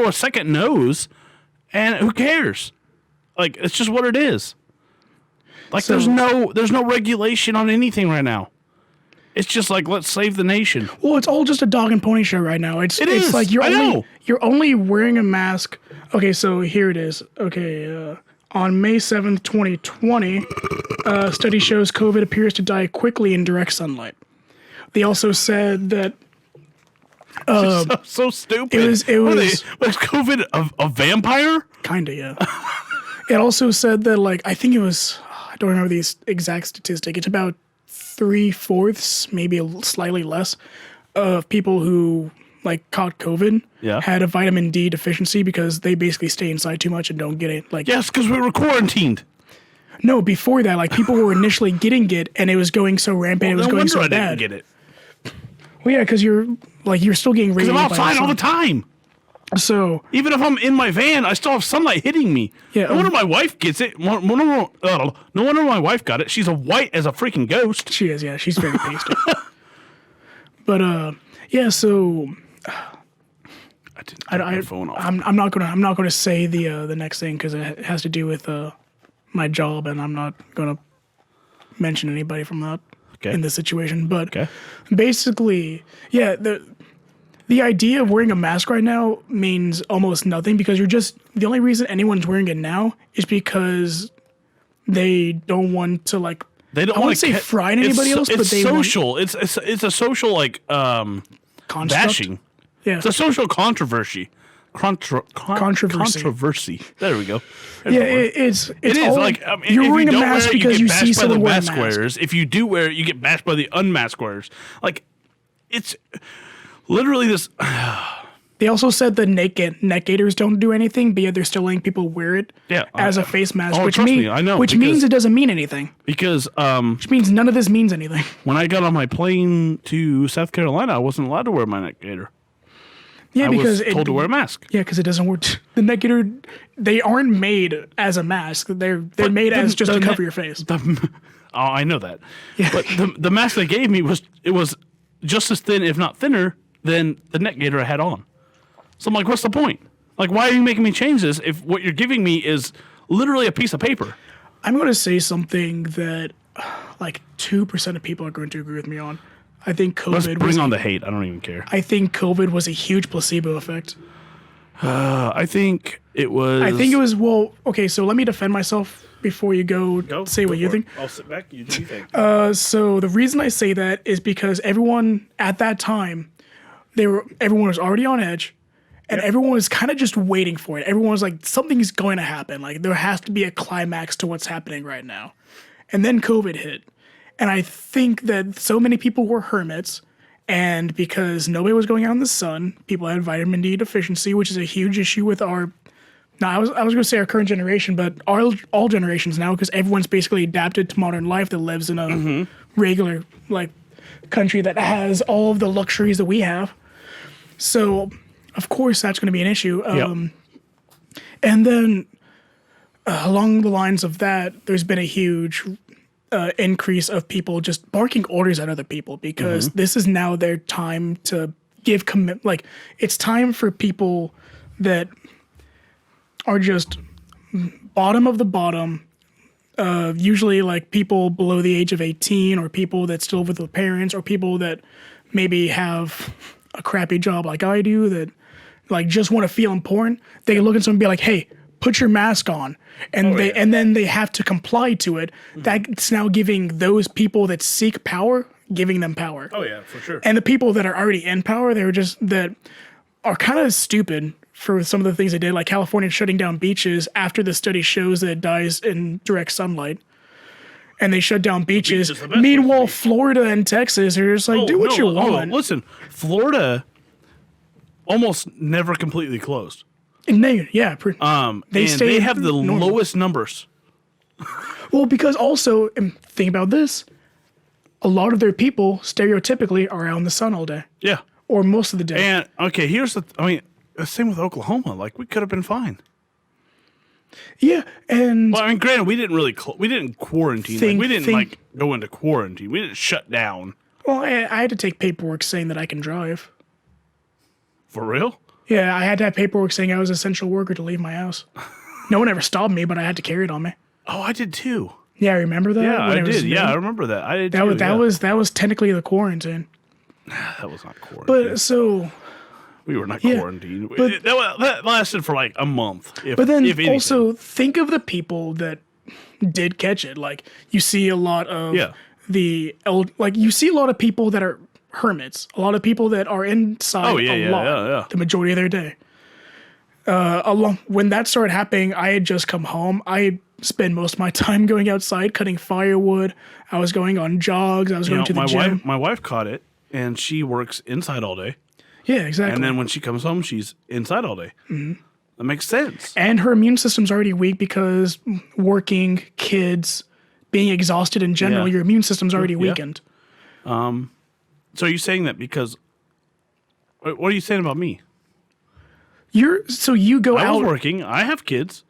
a second nose, and who cares? Like it's just what it is. Like So- there's no regulation on anything right now. It's just like let's save the nation. well, it's all just a dog and pony show right now. It's is. like I know. you're only wearing a mask. Okay, so here it is. Okay, on May 7th, 2020, study shows COVID appears to die quickly in direct sunlight. They also said that So stupid. it What are was- was COVID a vampire? kinda, yeah. It also said that like I think it was I don't remember the exact statistic. It's about 3/4, maybe slightly less, of people who like caught COVID had a vitamin D deficiency because they basically stay inside too much and don't get it. Like Yes, because we were quarantined. no, before that, like people were initially getting it and it was going so rampant, it was No going wonder so I bad. didn't get it. Well, yeah, because you're still getting I'm radiated by outside all the sun. time. So Even if I'm in my van, I still have sunlight hitting me. Yeah, No wonder my wife gets it. No wonder my wife got it. She's a white as a freaking ghost. she is, yeah, she's very pasty. But yeah, so I didn't take my phone off. I'm not gonna say the next thing because it has to do with my job and I'm not gonna mention anybody from that Okay. in this situation. But Okay. basically, yeah, The idea of wearing a mask right now means almost nothing because the only reason anyone's wearing it now is because they don't want to like. They don't I want wouldn't to say frighten anybody else, but they social. It's a social like construct. bashing. Yeah, It's a social controversy. Controversy. There we go. yeah. It's It is all, like you're if wearing you a don't mask wear it, because you get see bashed by the someone wearing a mask mask. wearers. If you do wear it, you get bashed by the unmasked wearers. Like it's literally this. They also said the neck gaiters don't do anything, but yet they're still letting people wear it Yeah, as a face mask, oh, which trust me, I know, which because- means it doesn't mean anything. Because Which means none of this means anything. when I got on my plane to South Carolina, I wasn't allowed to wear my neck gaiter. Yeah, I because was told to wear a mask. Yeah, because it doesn't work. The neck gaiter, they aren't made as a mask. They're made as just to cover your face. Oh, I know that. But the mask they gave me was just as thin, if not thinner, than the neck gaiter I had on. So I'm like, what's the point? Like, why are you making me change this if what you're giving me is literally a piece of paper? I'm going to say something that like 2% of people are going to agree with me on. I think Let's COVID bring on the hate. I don't even care. I think COVID was a huge placebo effect. I think it was. Well, okay, so let me defend myself before you go say what you think. I'll sit back. You do you think? So the reason I say that is because everyone at that time, everyone was already on edge, and everyone was kind of just waiting for it. Everyone was like, something's going to happen. Like there has to be a climax to what's happening right now. And then COVID hit, and I think that so many people were hermits, and because nobody was going out in the sun, people had vitamin D deficiency, which is a huge issue with our. No, I was going to say our current generation, but all generations now, because everyone's basically adapted to modern life that lives in a regular like country that has all of the luxuries that we have. So, of course, that's going to be an issue. And then, along the lines of that, there's been a huge increase of people just barking orders at other people because this is now their time to give like, it's time for people that are just bottom of the bottom, usually like people below the age of 18 or people that still live with their parents or people that maybe have a crappy job like I do that like just want to feel important. They look at someone and be like, hey, put your mask on. And and then they have to comply to it. That's now giving those people that seek power, giving them power. Oh yeah, for sure. And the people that are already in power, that are kind of stupid for some of the things they did, like California shutting down beaches after the study shows that it dies in direct sunlight. And they shut down beaches. Meanwhile, Florida and Texas are just like, do what you want. Listen, Florida almost never completely closed. And they they have the lowest numbers. Well, because also, and think about this, a lot of their people stereotypically are out in the sun all day. Yeah. Or most of the day. And okay, same with Oklahoma. Like we could have been fine. Yeah, and well, I mean, granted, we didn't quarantine. We didn't go into quarantine. We didn't shut down. Well, I had to take paperwork saying that I can drive. For real? Yeah, I had to have paperwork saying I was an essential worker to leave my house. No one ever stopped me, but I had to carry it on me. Oh, I did too. Yeah, I remember that. Yeah, I did. Yeah, I remember that. I did. That was technically the quarantine. That was not quarantine. But so we were not quarantined. But that lasted for like a month. But then also think of the people that did catch it. Like you see a lot of you see a lot of people that are hermits. A lot of people that are inside the majority of their day. When that started happening, I had just come home. I spend most of my time going outside, cutting firewood. I was going on jogs. I was going to the gym. My wife caught it, and she works inside all day. Yeah, exactly. And then when she comes home, she's inside all day. Mm-hmm. That makes sense. And her immune system's already weak because working, kids, being exhausted in general, your immune system's already weakened. So are you saying that because... What are you saying about me? You go out... I was working. I have kids.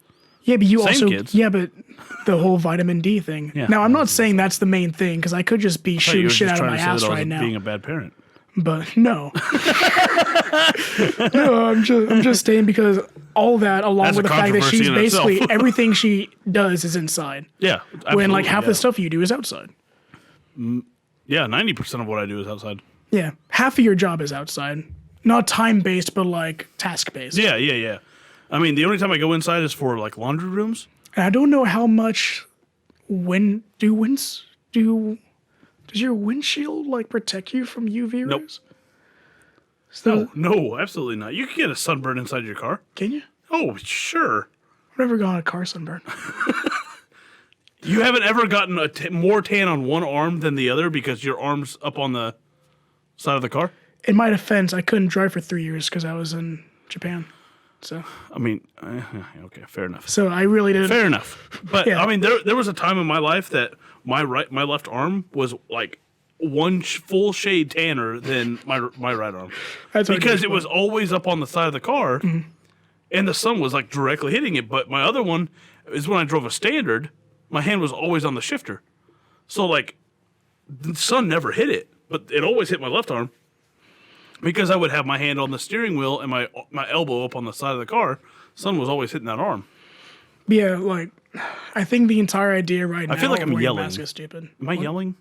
Yeah, but Same kids. Yeah, but the whole vitamin D thing. Yeah. Now, I'm not saying that's the main thing, because I could just be shooting shit out of my ass right now. Being a bad parent. But no. No, I'm just saying because all that, along with the fact that she's basically... everything she does is inside. Yeah. When like half the stuff you do is outside. Yeah, 90% of what I do is outside. Yeah. Half of your job is outside. Not time-based, but like task-based. Yeah. I mean, the only time I go inside is for like laundry rooms. And I don't know how much does your windshield like protect you from UV Nope. rays? So, No, absolutely not. You can get a sunburn inside your car. can you? Oh, sure. I've never gotten a car sunburn. You haven't ever gotten more tan on one arm than the other because your arm's up on the side of the car? In my defense, I couldn't drive for 3 years because I was in Japan. So I mean, okay, fair enough. So I really didn't. Fair enough. But Yeah. I mean, there was a time in my life that my left arm was like one full shade tanner than my right arm. That's hard to because it explain. was always up on the side of the car, and the sun was like directly hitting it. But my other one is when I drove a standard, my hand was always on the shifter, so like the sun never hit it, but it always hit my left arm. Because I would have my hand on the steering wheel and my elbow up on the side of the car, sun was always hitting that arm. Yeah, like I think the entire idea right now. feel like of I'm wearing a yelling. mask is stupid. Am I yelling?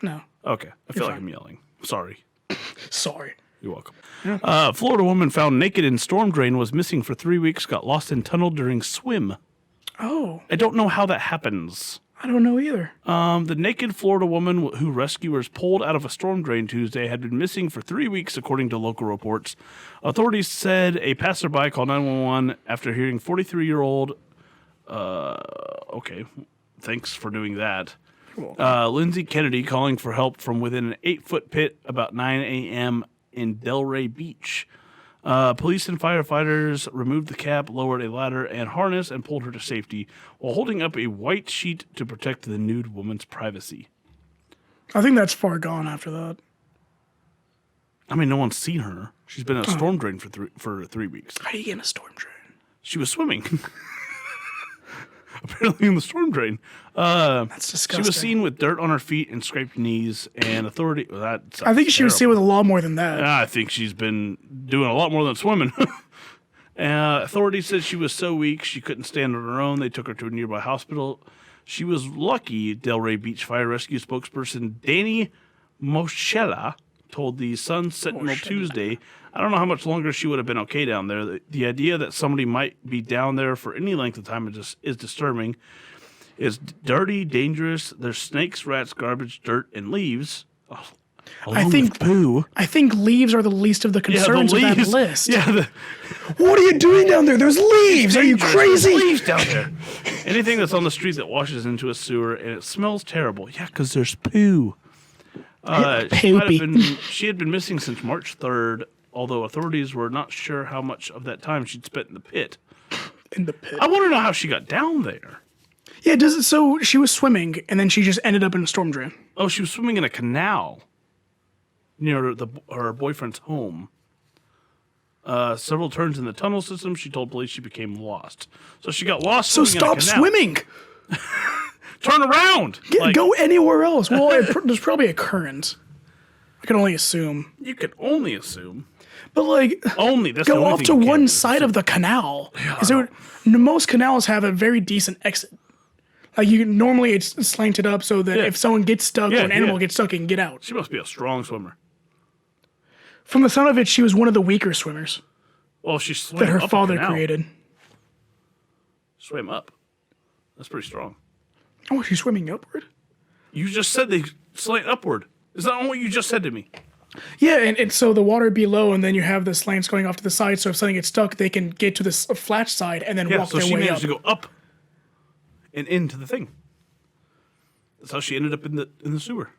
No, Okay, I feel like fine. I'm yelling. Sorry. sorry. You're welcome. Florida woman found naked in storm drain was missing for 3 weeks, got lost in tunnel during swim. Oh, I don't know how that happens. I don't know either. The naked Florida woman who rescuers pulled out of a storm drain Tuesday had been missing for 3 weeks, according to local reports. Authorities said a passerby called 911 after hearing 43-year-old. Okay, thanks for doing that. Lindsay Kennedy calling for help from within an 8-foot pit about 9 a.m. in Delray Beach. Police and firefighters removed the cap, lowered a ladder and harness, and pulled her to safety while holding up a white sheet to protect the nude woman's privacy. I think that's far gone after that. I mean, no one's seen her. She's been in a storm drain for 3 weeks. How do you get in a storm drain? She was swimming. Apparently in the storm drain. That's disgusting. She was seen with dirt on her feet and scraped knees, and authority... Well, that I think she was seen with a lot more than that. I think she's been doing a lot more than swimming. Authorities said she was so weak she couldn't stand on her own. They took her to a nearby hospital. She was lucky, Delray Beach Fire Rescue spokesperson Danny Moschella told the Sun Sentinel Tuesday. I don't know how much longer she would have been okay down there. The idea that somebody might be down there for any length of time is disturbing. It's dirty, dangerous. There's snakes, rats, garbage, dirt, and leaves. Oh, I think poo. I think leaves are the least of the concerns of that leaves. list. Yeah, What are you doing down there? There's leaves. Are you dangerous. crazy? There's leaves down there. Anything that's on the street that washes into a sewer and it smells terrible. Yeah, because there's poo. She had been missing since March 3rd, although authorities were not sure how much of that time she'd spent in the pit. In the pit. I want to know how she got down there. Yeah, so she was swimming and then she just ended up in a storm drain. Oh, she was swimming in a canal near her boyfriend's home. Several turns in the tunnel system, she told police she became lost. So she got lost. So swimming in a stop canal. swimming. Turn around. Go anywhere else. Well, there's probably a current. I can only assume. You can only assume. But like, Only. That's the go only off thing to you can one do. side of the canal. Most canals have a very decent exit. Like normally it's slanted up so that if someone gets stuck or an animal gets stuck, it can get out. She must be a strong swimmer. From the sound of it, she was one of the weaker swimmers Well, she swam that her up a father canal. created. Swam up. That's pretty strong. Oh, she's swimming upward? You just said they slant upward. Is that not what you just said to me? Yeah, and so the water below, and then you have the slants going off to the side, so if something gets stuck, they can get to this flat side and then Yeah, walk so their she way managed up. to go up and into the thing. That's how she ended up in the sewer.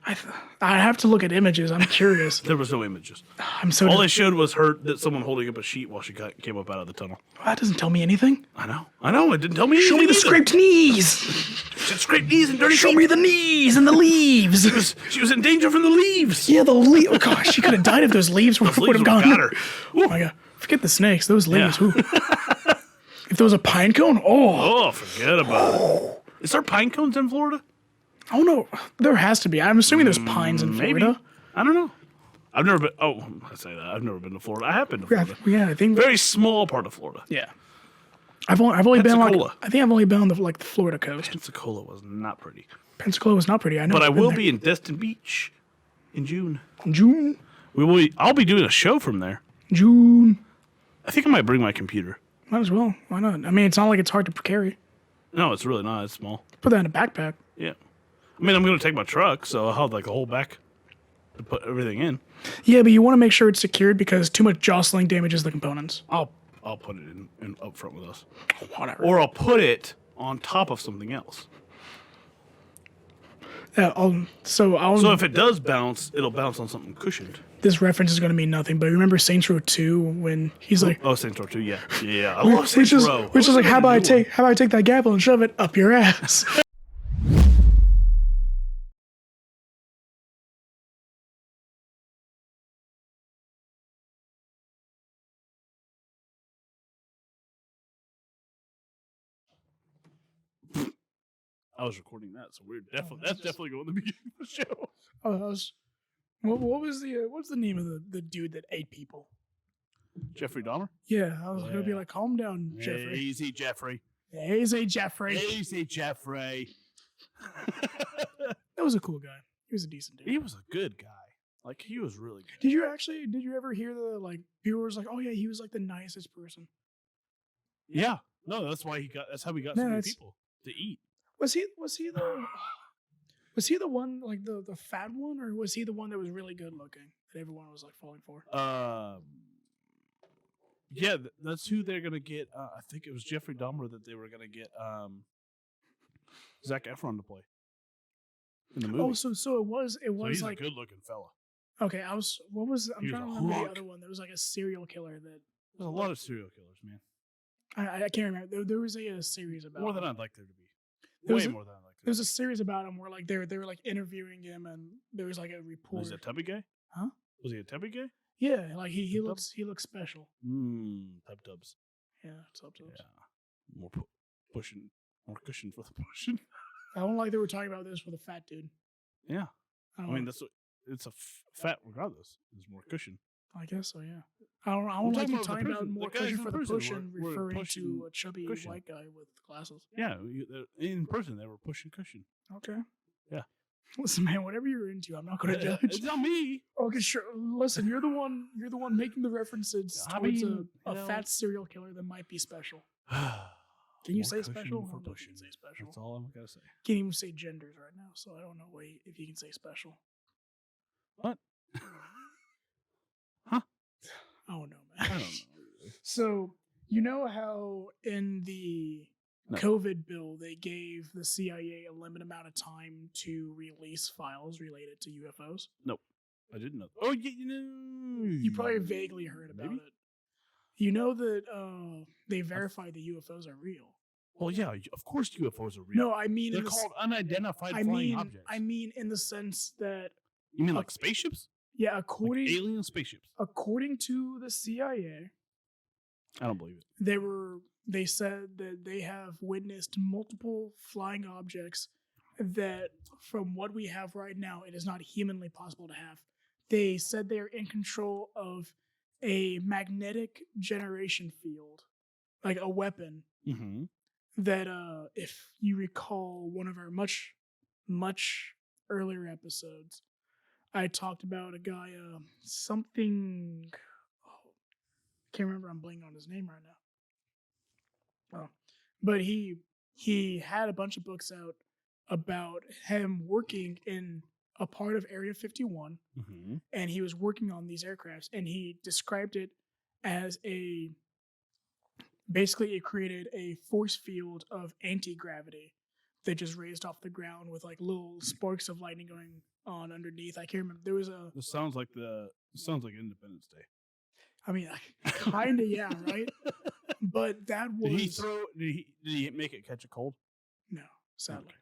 I have to look at images. I'm curious. There was no images. I'm so. All they showed was someone holding up a sheet while she came up out of the tunnel. That doesn't tell me anything. I know. It didn't tell me anything. Show me the either. scraped knees. She had scraped knees and dirty Show feet. me the knees and the leaves. She was in danger from the leaves. Yeah, the leaves. Oh gosh, she could have died if those leaves would Leaves have gone. got her. Oh my god! Forget the snakes. Those leaves. Yeah. Ooh. If there was a pine cone, Oh, forget about it. Is there pine cones in Florida? oh no, there has to be. I'm assuming there's pines in Maybe. Florida. I don't know. I've never been. Oh, I say that. I've never been to Florida. I have been to Florida. Yeah, I think. Very small part of Florida. Yeah. I've only been like Pensacola. I think I've only been on the Florida coast. Pensacola was not pretty. Pensacola was not pretty. I know. But I I've been will there. be in Destin Beach in June. June. I'll be doing a show from there. June. I think I might bring my computer. Might as well. Why not? I mean, it's not like it's hard to carry. No, it's really not. It's small. Put that in a backpack. Yeah. I mean, I'm going to take my truck, so I'll have like a whole back to put everything in. Yeah, but you want to make sure it's secured because too much jostling damages the components. I'll put it in up front with us. Whatever. Or I'll put it on top of something else. So if it does bounce, it'll bounce on something cushioned. This reference is going to mean nothing, but remember Saints Row 2 when he's like, Oh, Saints Row 2, yeah. Yeah, I love Saints Row. Which is like, how about I take that gavel and shove it up your ass? I was recording that, so that's definitely going to the beginning of the show. What was what's the name of the dude that ate people? Jeffrey Dahmer? Yeah, I was gonna be like, calm down, Jeffrey. Easy, Jeffrey. Easy, Jeffrey. Easy, Jeffrey. That was a cool guy. He was a decent dude. He was a good guy. Like, he was really good. Did you ever hear the, like, people were like, oh yeah, he was like the nicest person? Yeah. No, that's how we got so many people to eat. Was he the one, like the fat one, or was he the one that was really good looking that everyone was like falling for? Yeah, that's who they're gonna get. I think it was Jeffrey Dahmer that they were gonna get Zac Efron to play in the movie. Oh, so it was so he's like a good looking fella. Okay, I'm trying to remember hunk. the other one. There was like a serial killer that. There's a lot of serial killers, man. I can't remember. There was a series about more than I'd like there to be. There Way more than I'd like there. There was a series about him where like they were like interviewing him, and there was like a report. Was he a tubby guy? Huh? Was he a tubby guy? Yeah, like he looks special. Tub tubs. Yeah, tub tubs. Yeah, more pushing, more cushion for the pushing. I don't like that we're talking about this with a fat dude. Yeah, I mean it's a fat regardless. There's more cushion. I guess so. Yeah. I don't like you talking about more cushion for the pushing, referring to a chubby white guy with glasses. Yeah, in person they were pushing cushion. Okay. Yeah. Listen, man, whatever you're into, I'm not going to judge. It's not me. Okay, sure. Listen, you're the one making the references towards a fat serial killer that might be special. Can you say special? For pushing. Say special. That's all I'm gonna say. Can't even say genders right now, so I don't know if you can say special. What? Huh? I don't know, man. I don't know. So you know how in the COVID bill they gave the CIA a limited amount of time to release files related to UFOs? Nope, I didn't know. Oh, yeah, you probably vaguely heard about it. You know that they verified the UFOs are real. Well, yeah, of course UFOs are real. No, I mean they're called unidentified flying objects. I mean in the sense that you mean like spaceships? Yeah, according like alien spaceships. According to the CIA, I don't believe it. They said that they have witnessed multiple flying objects that, from what we have right now, it is not humanly possible to have. They said they're in control of a magnetic generation field, like a weapon. Mm-hmm. That, if you recall one of our much, much earlier episodes, I talked about a guy, something. Oh, can't remember. I'm blanking on his name right now. Oh, but he had a bunch of books out about him working in a part of Area 51, mm-hmm. and he was working on these aircrafts, and he described it as basically it created a force field of anti-gravity that just raised off the ground with like little sparks of lightning going on underneath. I can't remember. There was a. This sounds like Independence Day. I mean, kind of, yeah, right. But that was. Did he make it catch a cold? No, sadly. Okay.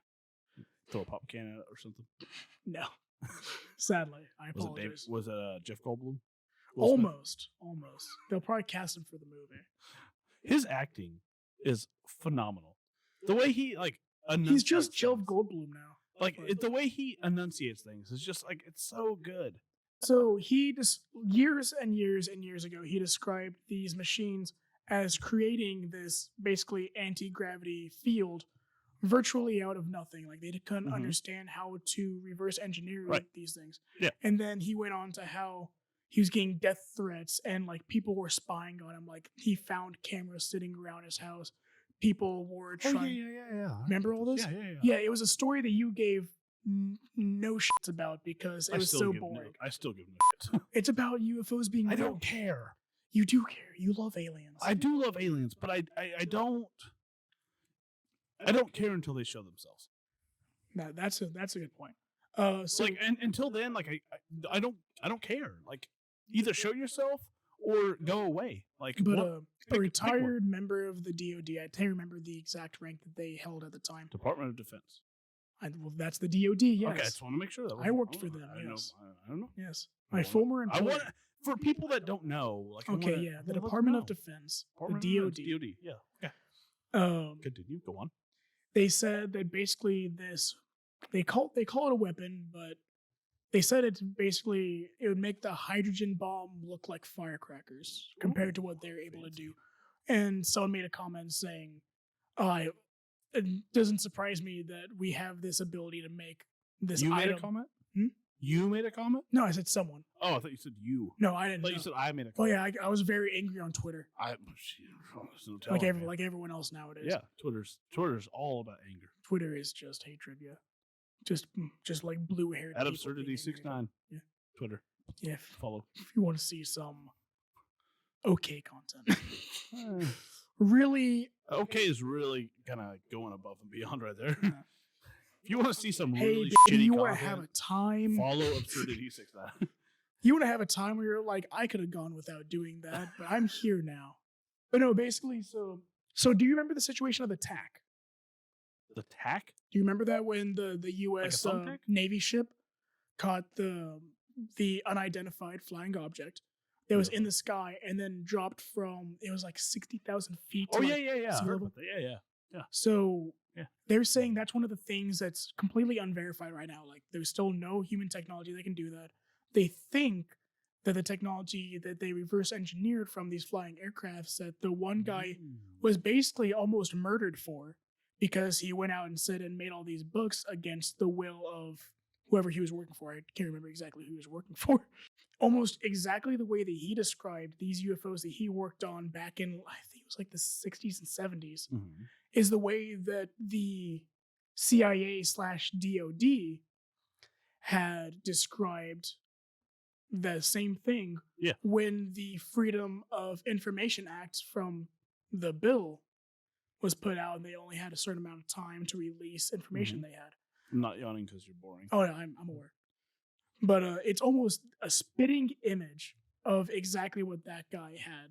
Throw a pop can at it or something? No, sadly. I apologize. Was it Jeff Goldblum? Almost. They'll probably cast him for the movie. His acting is phenomenal. The way he he's just Jeff Goldblum now. The way he enunciates things is just like, it's so good. So he just years and years and years ago, he described these machines as creating this basically anti-gravity field virtually out of nothing. Like they couldn't understand how to reverse engineer these things. Yeah. And then he went on to how he was getting death threats, and like people were spying on him. Like he found cameras sitting around his house. People were trying. Yeah. Remember all this? Yeah. Yeah, it was a story that you gave no shits about because it was so boring. I still give no shit. It's about UFOs being I real. don't care. You do care. You love aliens. I do love aliens, but I don't care until they show themselves. No, that's a good point. So Like, and until then, like I don't care. Like, either show yourself or go away. Like, but what- a retired member of the DoD, I can't remember the exact rank that they held at the time. Department of Defense. Well, that's the DoD. Yes. Okay, I just want to make sure that I worked for them. I yes. don't know. Yes. I My wanna- former I employer. want for people that don't know. Like, Okay, I the wanna Department let of them Defense, know. the Department of DoD. Defense, DoD. Yeah. Okay. Continue. Go on. They said that basically they call it a weapon, but they said it would make the hydrogen bomb look like firecrackers compared to what they're able to do. And someone made a comment saying, it doesn't surprise me that we have this ability to make this You item. made a comment? Hmm? You made a comment? No, I said someone. Oh, I thought you said you. No, I I didn't. thought know. you said I made a Oh comment. yeah, I was very angry on Twitter, like everyone else nowadays. Yeah, Twitter's all about anger. Twitter is just hate trivia, just like blue haired. At Absurditee69. Yeah. Twitter. Yeah, Follow. if you want to see some okay content, really. Okay is really kind of going above and beyond right there. If you want to see some Hey, really baby, shitty you content, want to have a time? follow Absurditee69. You want to have a time where you're like, I could have gone without doing that, but I'm here now. But no, basically, so do you remember the situation of the TAC? The tack? Do you remember that when the U.S. thumbtack? Navy ship caught the unidentified flying object that was in the sky and then dropped from, it was like 60,000 feet. To Oh, like yeah. I sea heard level? about that. Yeah. So Yeah. they're saying that's one of the things that's completely unverified right now. Like there's still no human technology that can do that. They think that the technology that they reverse engineered from these flying aircrafts that the one guy was basically almost murdered for because he went out and said and made all these books against the will of whoever he was working for. I can't remember exactly who he was working for. Almost exactly the way that he described these UFOs that he worked on back in, I think it was like the 60s and 70s, is the way that the CIA/DOD had described the same thing when the Freedom of Information Act from the bill was put out and they only had a certain amount of time to release information they had. I'm not yawning because you're boring. Oh, no, I'm aware. But it's almost a spitting image of exactly what that guy had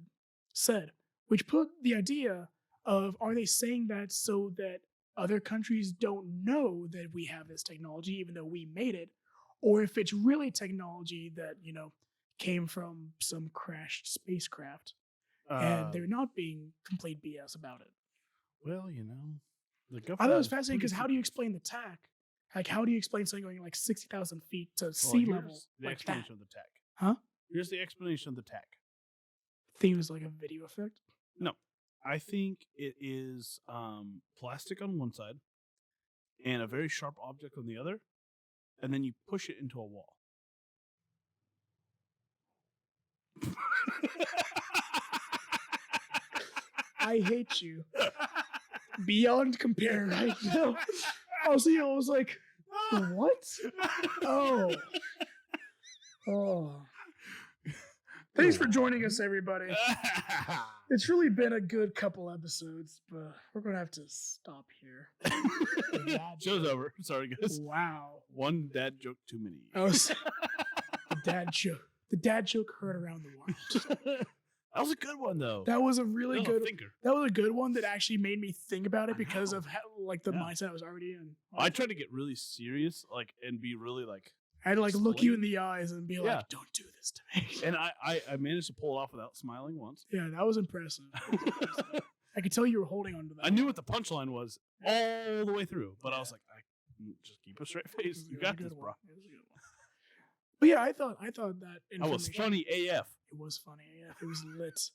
said, which put the idea of, are they saying that so that other countries don't know that we have this technology, even though we made it, or if it's really technology that, came from some crashed spacecraft and they're not being complete BS about it. Well, the government. I thought it was fascinating because how do you explain the TAC? Like, how do you explain something going like 60,000 feet to sea level? The like that? explanation of the tech. Huh? Here's the explanation of the tech. I think it was like a video effect. No, I think it is plastic on one side and a very sharp object on the other, and then you push it into a wall. I hate you. Beyond compare right now. I was like, what? Oh. Thanks for joining us, everybody. It's really been a good couple episodes, but we're going to have to stop here. Show's over. Sorry, guys. Wow. One dad joke too many. The dad joke. The dad joke heard around the world. That was a good one, though. That was a really good thinker. That was a good one that actually made me think about it because of how, the mindset I was already in. I tried to get really serious, and be really I had to look you in the eyes and be like, "Don't do this to me." And I managed to pull it off without smiling once. Yeah, that was impressive. I could tell you were holding on to that. I knew what the punchline was all the way through, but I was like, I just keep a straight face. You got this, bro. But yeah, I thought that I was funny AF. It was funny AF. It was lit.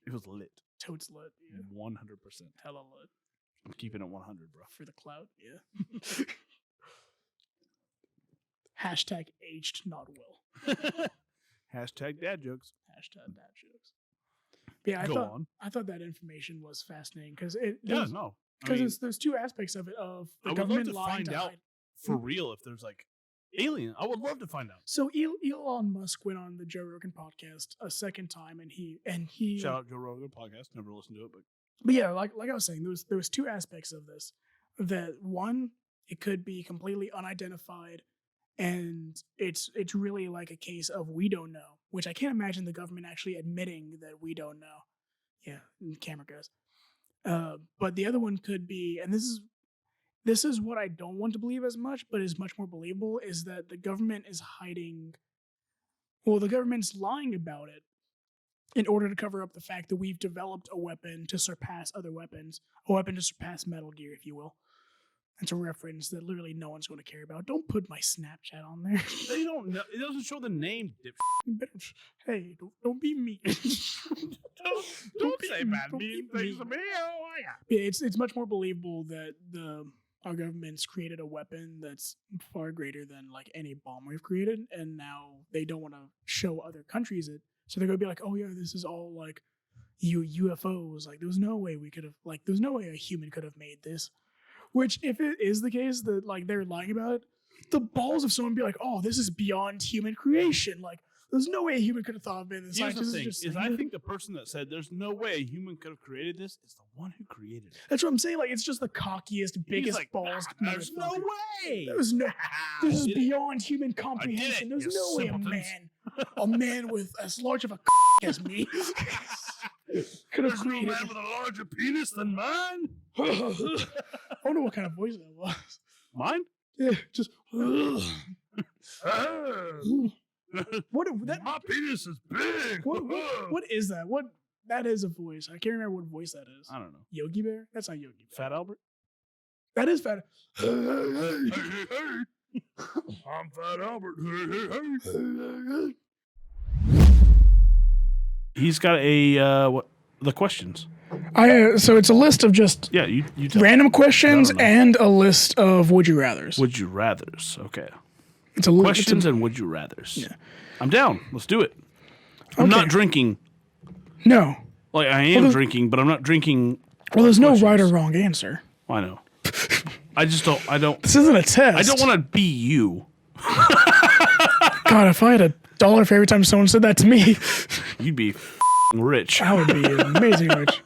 It was lit. Totes lit. Yeah. 100%. Hella lit. I'm keeping it 100, bro. For the clout. Yeah. # aged not well. Hashtag dad jokes. Hashtag dad jokes. Yeah, Go on. I thought that information was fascinating because there's two aspects of it. Of the I would government love to lying find to out hide. for real if there's like alien. I would love to find out. So Elon Musk went on the Joe Rogan podcast a second time, and he Shout out Joe Rogan podcast. Never listened to it, But yeah, like I was saying, there was two aspects of this. That one, it could be completely unidentified, and it's really like a case of we don't know, which I can't imagine the government actually admitting that we don't know. Yeah, the camera goes. But the other one could be, and this is what I don't want to believe as much, but is much more believable, is that the government is hiding. Well, the government's lying about it in order to cover up the fact that we've developed a weapon to surpass other weapons, a weapon to surpass Metal Gear, if you will. It's a reference that literally no one's going to care about. Don't put my Snapchat on there. They don't know. It doesn't show the name. Hey, don't be mean. don't say bad mean things to me. Oh, yeah. Yeah, it's much more believable that our government's created a weapon that's far greater than like any bomb we've created, and now they don't want to show other countries it. So they're gonna be like, oh yeah, this is all like UFOs. Like there's no way a human could have made this. Which, if it is the case that like they're lying about it, the balls of someone be like, oh, this is beyond human creation. Like there's no way a human could have thought of it. And Here's the thing: I think the person that said there's no way a human could have created this is the one who created it. That's what I'm saying. Like it's just the cockiest, biggest like, balls. There's no way. This is beyond human comprehension. There's no way a man with as large of a as me could have created. No man with a larger penis than mine. I wonder what kind of voice that was. Mine? Yeah, just. My penis is big. What is that? That is a voice. I can't remember what voice that is. I don't know. Yogi Bear? That's not Yogi Bear. Fat Albert? That is Fat. Hey. I'm Fat Albert. Hey. He's got the questions. So it's a list of just you tell random questions and a list of would you rathers. Would you rathers? Okay. It's a questions and would you rathers. Yeah. I'm down. Let's do it. I'm not drinking. No. Like I am drinking, but I'm not drinking. Well, there's no right or wrong answer. I know. I just don't. I don't. This isn't a test. I don't want to be you. God, if I had $1 for every time someone said that to me, you'd be rich. I would be amazing rich.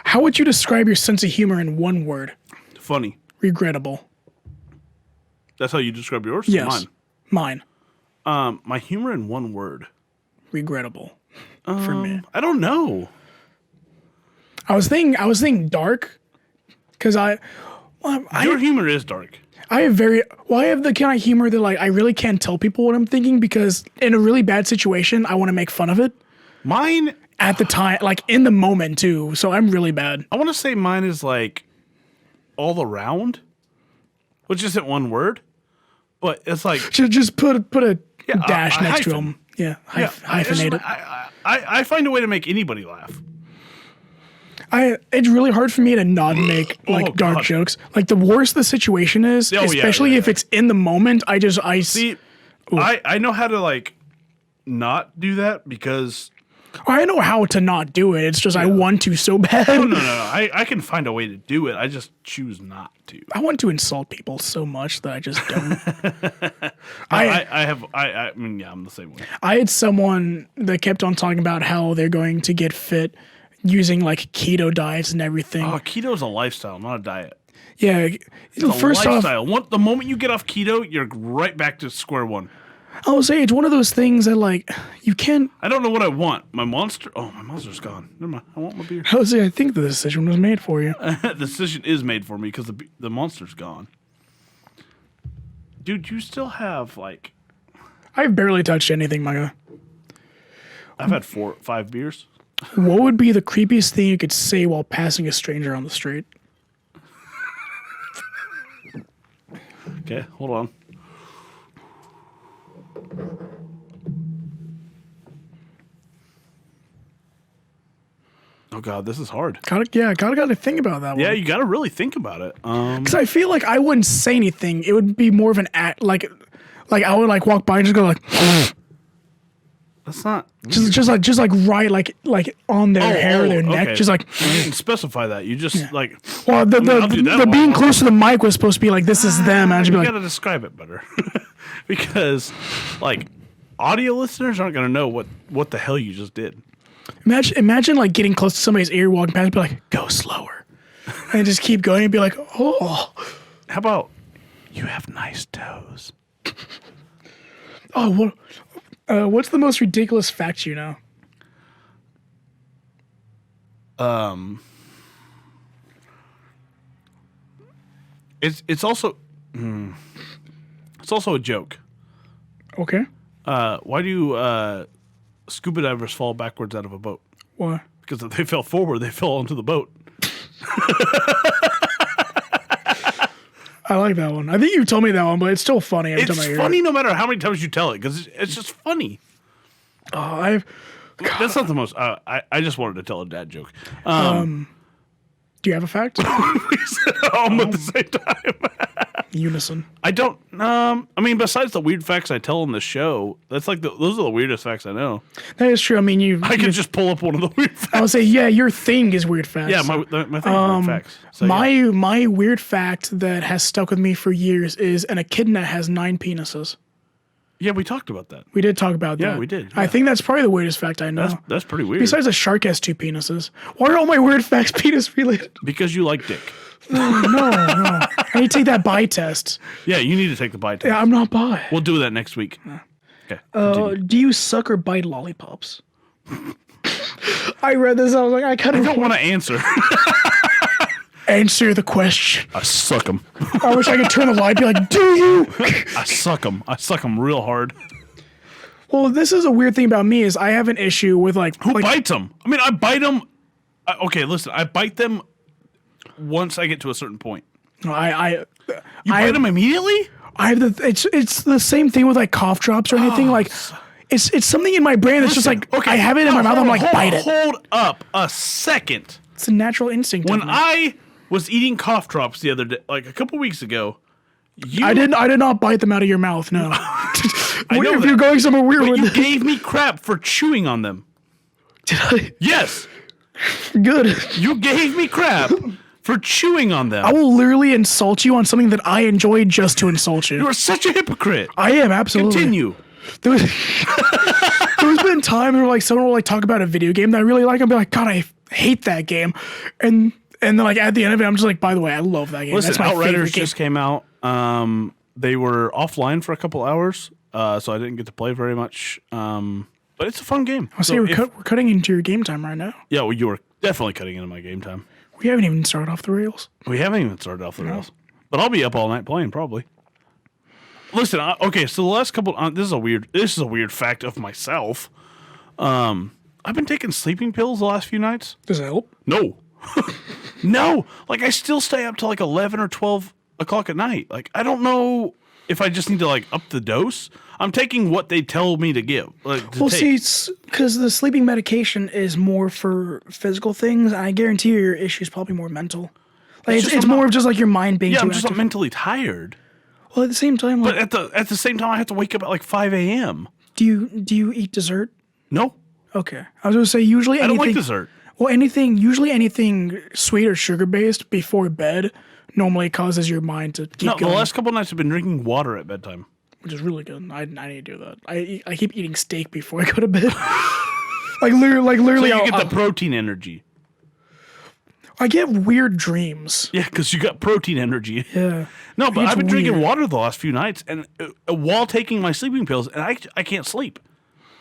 How would you describe your sense of humor in one word? Funny. Regrettable. That's how you describe yours? Yes. Mine. My humor in one word. Regrettable. For me. I don't know. I was thinking dark. Because your humor is dark. I have the kind of humor that like I really can't tell people what I'm thinking because in a really bad situation I want to make fun of it. Mine at the time, like in the moment too. So I'm really bad. I want to say mine is like all around, which isn't one word, but it's like just put a dash next to them. Yeah, hyphenate it. I find a way to make anybody laugh. It's really hard for me to not make like dark jokes. Like the worse the situation is, especially if it's in the moment, I see. I know how to like not do that because I know how to not do it. It's just I want to so bad. No. I can find a way to do it. I just choose not to. I want to insult people so much that I just don't. I mean, yeah, I'm the same way. I had someone that kept on talking about how they're going to get fit using like keto diets and everything. Oh, keto is a lifestyle, not a diet. Yeah. First off, the moment you get off keto, you're right back to square one. I will say it's one of those things that like you can't. I don't know what I want. My monster's gone. Never mind. I want my beer. I will say I think the decision was made for you. The decision is made for me because the monster's gone. Dude, you still have like. I've barely touched anything, my guy. I've had 5 beers. What would be the creepiest thing you could say while passing a stranger on the street? Okay, hold on. Oh God, this is hard. Gotta think about that one. Yeah, you gotta really think about it. Because I feel like I wouldn't say anything. It would be more of an act, like I would like walk by and just go like. That's not. Just like right like on their hair, their neck, okay. just like. You didn't specify that. You just like. Well, the being close to the mic was supposed to be like this is them. And I'd just be You like, gotta describe it better, because like audio listeners aren't gonna know what the hell you just did. imagine like getting close to somebody's ear, walking past, and be like, go slower, and just keep going and be like, oh. How about you have nice toes? Oh, what's the most ridiculous fact you know? It's also a joke. Okay. Why do scuba divers fall backwards out of a boat? Why? Because if they fell forward, they fell onto the boat. I like that one. I think you told me that one, but it's still funny every It's time I hear funny no matter how many times you tell it, because it's just funny. it. Oh, That's not the most. I just wanted to tell a dad joke. do you have a fact? We said it all at the same time. Unison. I don't. I mean, besides the weird facts I tell on the show, that's like those are the weirdest facts I know. That is true. I mean, I could just pull up one of the weird facts. I would say, yeah, your thing is weird facts. Yeah, my thing is weird facts. So, My weird fact that has stuck with me for years is an echidna has 9 penises. yeah, we talked about that. We did talk about that. Yeah, we did, I yeah. think that's probably the weirdest fact I know. That's pretty weird. Besides, a shark has 2 penises. Why are all my weird facts penis related? Because you like dick. No. I need to take that bi test. Yeah, you need to take the bite test. Yeah, I'm not bi. We'll do that next week. Okay. continue. Do you suck or bite lollipops? I read this. I was like, I kind I of don't want to answer. answer the question. I suck them. I wish I could turn the light and be like, do you? I suck them. I suck them real hard. Well, this is a weird thing about me is I have an issue with Who bites them? I mean, I bite them. Okay, listen. I bite them once I get to a certain point. You You bite them immediately? I have it's the same thing with like cough drops or anything. Like it's something in my brain that's just like I have it in my mouth. I'm like bite it. Hold up a second. It's a natural instinct. When of me. I was eating cough drops the other day, like a couple weeks ago, I did not bite them out of your mouth. No. I know if that. you're going somewhere weird But with you it. gave me crap for chewing on them. Did I? Yes, Good. you gave me crap for chewing on them. I will literally insult you on something that I enjoy just to insult you. You are such a hypocrite. I am absolutely. Continue. There's been times where like someone will like talk about a video game that I really like and be like, God, I hate that game, and then like at the end of it, I'm just like, by the way, I love that game. Listen, That's my Outriders favorite game. just came out. They were offline for a couple hours, so I didn't get to play very much. But it's a fun game. I'll say we're cutting into your game time right now. Yeah, well, you were definitely cutting into my game time. We haven't even started off the rails. We haven't even started off the rails, but I'll be up all night playing probably. Listen, okay, so the last couple, this is a weird fact of myself. I've been taking sleeping pills the last few nights. Does it help? No, no, like I still stay up till like 11 or 12 o'clock at night. Like I don't know if I just need to like up the dose. I'm taking what they tell me to give. Like, to Well, take. see, because the sleeping medication is more for physical things. I guarantee your issue is probably more mental. Like it's more of just like your mind being Yeah, too I'm just active. mentally tired. Well, at the same time, like, But at the same time, I have to wake up at like 5 a.m. do you eat dessert? No, Okay, I was gonna say usually I anything. don't like dessert. Well, usually anything sweet or sugar based before bed normally causes your mind to keep No, the going, last couple of nights I've been drinking water at bedtime. which is really good. I need to do that. I keep eating steak before I go to bed. like literally, So you get I'll- the protein energy. I get weird dreams. Yeah, because you got protein energy. Yeah. No, but It's I've been drinking weird. water the last few nights, and while taking my sleeping pills, and I can't sleep.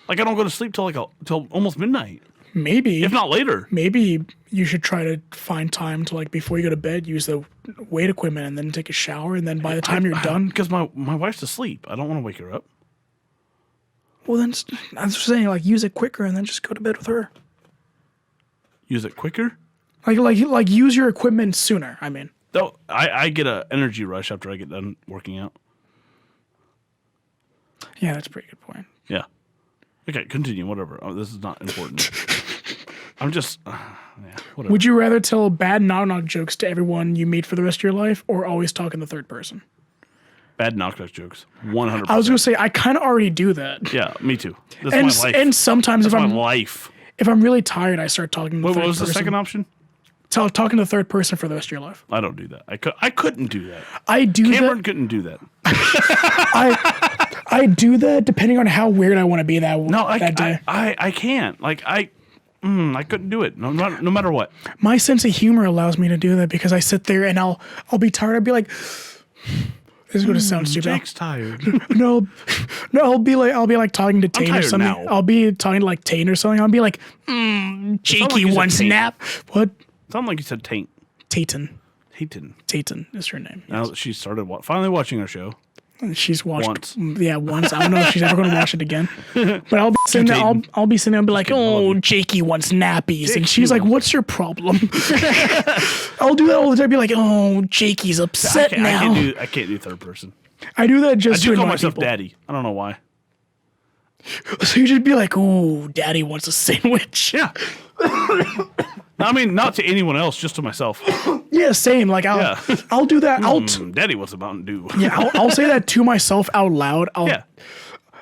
Like I don't go to sleep till till almost midnight, Maybe if not later. Maybe you should try to find time to like before you go to bed, use the weight equipment and then take a shower, and then by the time you're done, Because my wife's asleep. I don't want to wake her up. well then I'm just saying like use it quicker and then just go to bed with her. Use it quicker. Like use your equipment sooner. I mean, Though I get an energy rush after I get done working out. yeah, that's a pretty good point. Yeah. Okay, continue. Whatever. Oh, this is not important. I'm just. Yeah, whatever. Would you rather tell bad knock jokes to everyone you meet for the rest of your life, or always talk in the third person? Bad knock-knock jokes. 100%. I was going to say, I kind of already do that. Yeah, me too. That's my life. And sometimes That's my life. if I'm really tired, I start talking to What third was person. the second option? Talking to the third person for the rest of your life. I don't do that. I couldn't do that. I do Cameron that. couldn't do that. I do that depending on how weird I want to be that day. I can't. Like, I couldn't do it. No matter what. My sense of humor allows me to do that because I sit there and I'll be tired. I'll be like, this is going to sound stupid. Jake's tired. No, I'll be like talking to Tane or tired something. now. I'll be talking to like Tane or something. I'll be like, like Jakey you said wants Tane. nap. What? Sound like you said taint. Taten. Hayton. Taten is her name. Now she started finally watching our show. She's watched Once. Yeah, once. I don't know if she's ever going to watch it again. But I'll be sitting there. I'll be sitting there and be like, "Oh, Jakey wants nappies," and she's like, "What's your problem?" I'll do that all the time. Be like, "Oh, Jakey's upset now." I can't do third person. I do that I just do to call annoy myself people. daddy. I don't know why. So you just be like, "Ooh, Daddy wants a sandwich." Yeah. I mean, not to anyone else, just to myself. Yeah, same. Like I'll do that. Daddy wants a Mountain Dew. Yeah, I'll say that to myself out loud. Yeah.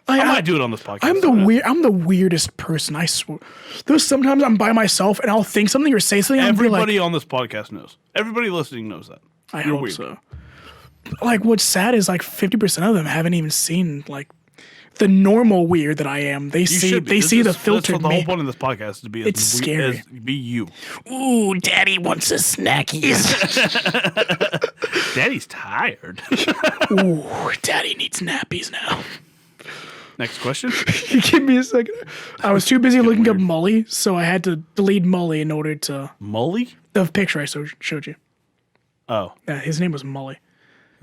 I might do it on this podcast. I'm the weirdest person. I swear. There's sometimes I'm by myself and I'll think something or say something. And Everybody on this podcast knows. Everybody listening knows that. I You're hope weird. so. Like, what's sad is like 50% of them haven't even seen like the normal weird that I am. They see the filtered That's the me. whole point of this podcast is to be It's scary. be you. Ooh, Daddy wants a snackies. Daddy's tired. Ooh, Daddy needs nappies now. Next question. Give me a second. I was too busy looking up Mully, so I had to delete Mully in order to Mully? the picture I showed you. Oh. Yeah, his name was Mully.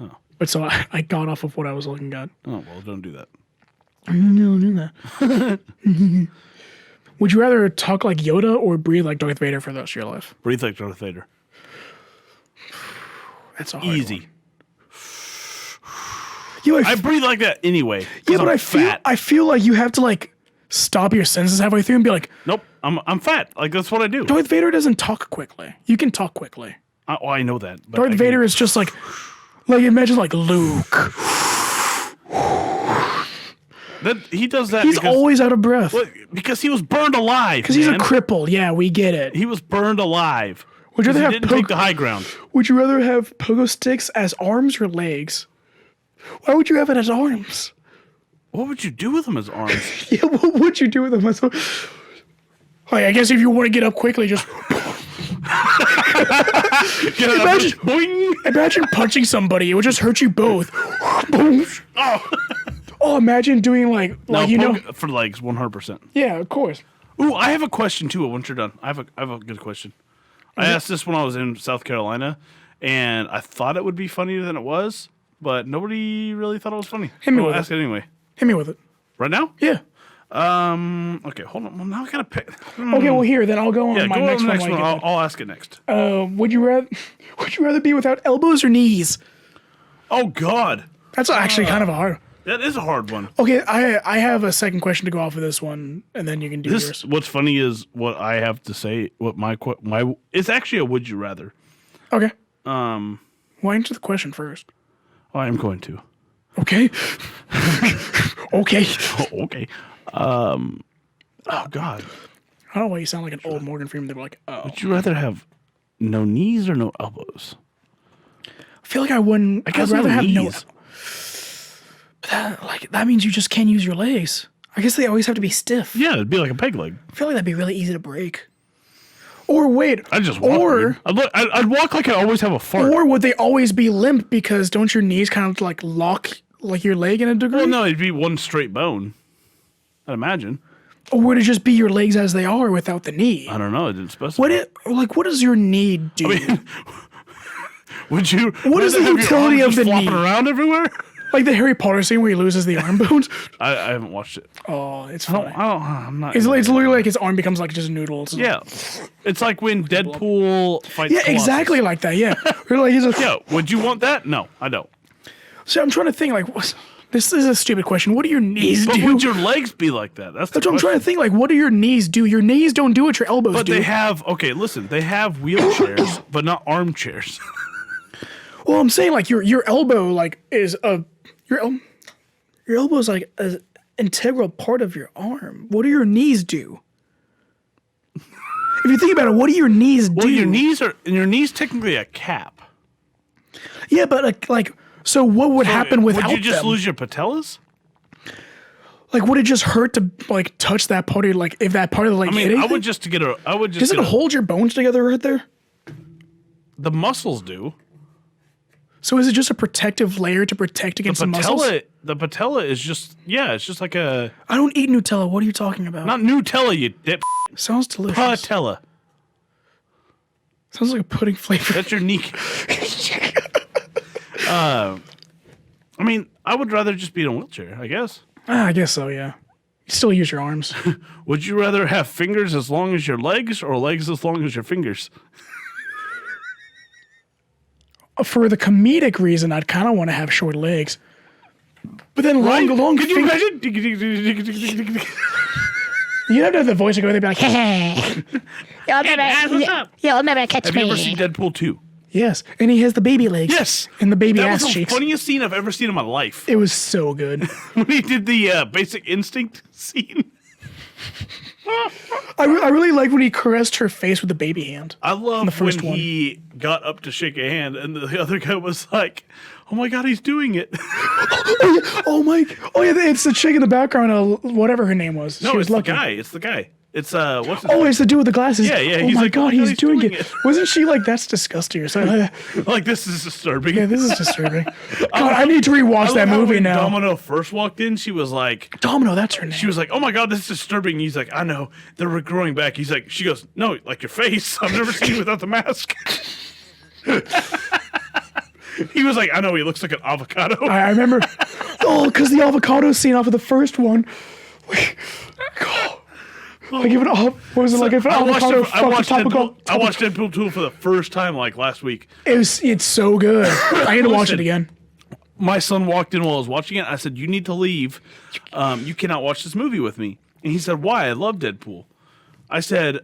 Oh. But so I got off of what I was looking at. Oh, well, don't do that. Would you rather talk like Yoda or breathe like Darth Vader for the rest of your life? Breathe like Darth Vader. That's a hard Easy. one. Yeah, I breathe like that anyway. yeah, but I'm fat. I feel like you have to like stop your senses halfway through and be like, Nope, I'm fat. Like that's what I do. Darth Vader doesn't talk quickly. You can talk quickly. I know that. But Darth Vader is just like imagine like Luke. He does that. He's always out of breath. Because he was burned alive. Because he's a cripple. Yeah, we get it. He was burned alive. Would you rather He have didn't take the high ground. Would you rather have pogo sticks as arms or legs? Why would you have it as arms? What would you do with him as arms? Yeah, what would you do with them? I guess if you want to get up quickly, just imagine punching somebody. It would just hurt you both. Oh, imagine doing for legs, 100%. Yeah, of course. Ooh, I have a question too. Once you're done, I have a good question. I asked this when I was in South Carolina, and I thought it would be funnier than it was, but nobody really thought it was funny. Hit me I'll with ask it anyway. Hit me with it. Right now? Yeah. Okay, hold on. Well, now I gotta pick. Okay, well here, then I'll go on Yeah, my go on next the one. next one. I'll ask it next. Would you rather be without elbows or knees? Oh God, That's actually kind of a hard. that is a hard one. Okay, I have a second question to go off of this one, and then you can do yours. What's funny is what I have to say. What my it's actually a would you rather. Okay. Why answer the question first? I am going to. Okay. Okay. Oh, okay. Oh God. I don't know why you sound like an old Morgan Freeman. They were like, oh. Would you rather have no knees or no elbows? I feel like I wouldn't. I guess I'd rather no have knees. no. That means you just can't use your legs. I guess they always have to be stiff. Yeah, it'd be like a peg leg. I feel like that'd be really easy to break. Or wait. I just walk. Or I'd walk like I always have a fart. or would they always be limp because don't your knees kind of like lock like your leg in a degree? Well, no, it'd be one straight bone. I'd imagine. Or would it just be your legs as they are without the knee? I don't know. It didn't specify. What does your knee do? Would you? What is the rather have your utility arms of just the knee? flopping around everywhere? Like the Harry Potter scene where he loses the arm bones. I haven't watched it. Oh, it's funny. I'm not. It's literally like his arm becomes like just noodles. Yeah, it's like when Deadpool fights. Yeah, Colossus. exactly like that. Yeah. Or like he's just, Yeah, would you want that? No, I don't. So I'm trying to think this is a stupid question. What do your knees But do? would your legs be like that? That's That's what I'm trying to think. Like, what do your knees do? Your knees don't do what your elbows But do. they have they have wheelchairs, but not armchairs. Well, I'm saying like your elbow like is a Your elbow is like an integral part of your arm. What do your knees do? If you think about it, what do your knees do? Well, your knees technically a cap. Yeah, but so what would happen without them? Would you just lose your patellas? Like, would it just hurt to like touch that part of if that part of the leg? I mean, hit I anything? would just get a. I would just. Does it hold your bones together right there? The muscles do. So is it just a protective layer to protect against the muscles? The patella is just it's just like a. I don't eat Nutella. What are you talking about? Not Nutella, you dip. Sounds delicious. Patella. Sounds like a pudding flavor. That's your knee. I mean, I would rather just be in a wheelchair, I guess. I guess so, yeah. You still use your arms. Would you rather have fingers as long as your legs or legs as long as your fingers? For the comedic reason, I'd kind of want to have short legs. But then long Could you fingers. imagine? You'd have to have the voice to go. They'd be like, Hey, you'll never catch Have me. you ever seen Deadpool 2? yes. And he has the baby legs. Yes. And the baby That ass was the cheeks. funniest scene I've ever seen in my life. It was so good. When he did the Basic Instinct scene. I really like when he caressed her face with the baby hand. I love the first when one. he got up to shake a hand and the other guy was like, oh my God, he's doing it. Oh yeah, it's the chick in the background. Whatever her name was. No, she was it's lucky. the guy. It's the guy. It's what's his Oh, name? it's the dude with the glasses. Yeah, yeah, Oh he's my like, God, oh my God, he's he's doing doing it. it. Wasn't she like, that's disgusting or something? Like, this is disturbing. Yeah, this is disturbing. God, I need to rewatch that movie when now. Domino first walked in, she was like, Domino, that's her name. she was like, oh my God, this is disturbing. He's like, I know, they're growing back. He's like, she goes, no, like your face. I've never seen you without the mask. He was like, I know, he looks like an avocado. I remember. Oh, because the avocado scene off of the first one. Like if what was it like if an avocado fucked topical? I watched Deadpool 2 for the first time like last week. It's so good. I need to watch it Listen. again. My son walked in while I was watching it. I said, you need to leave. You cannot watch this movie with me. And he said, why? I love Deadpool. I said,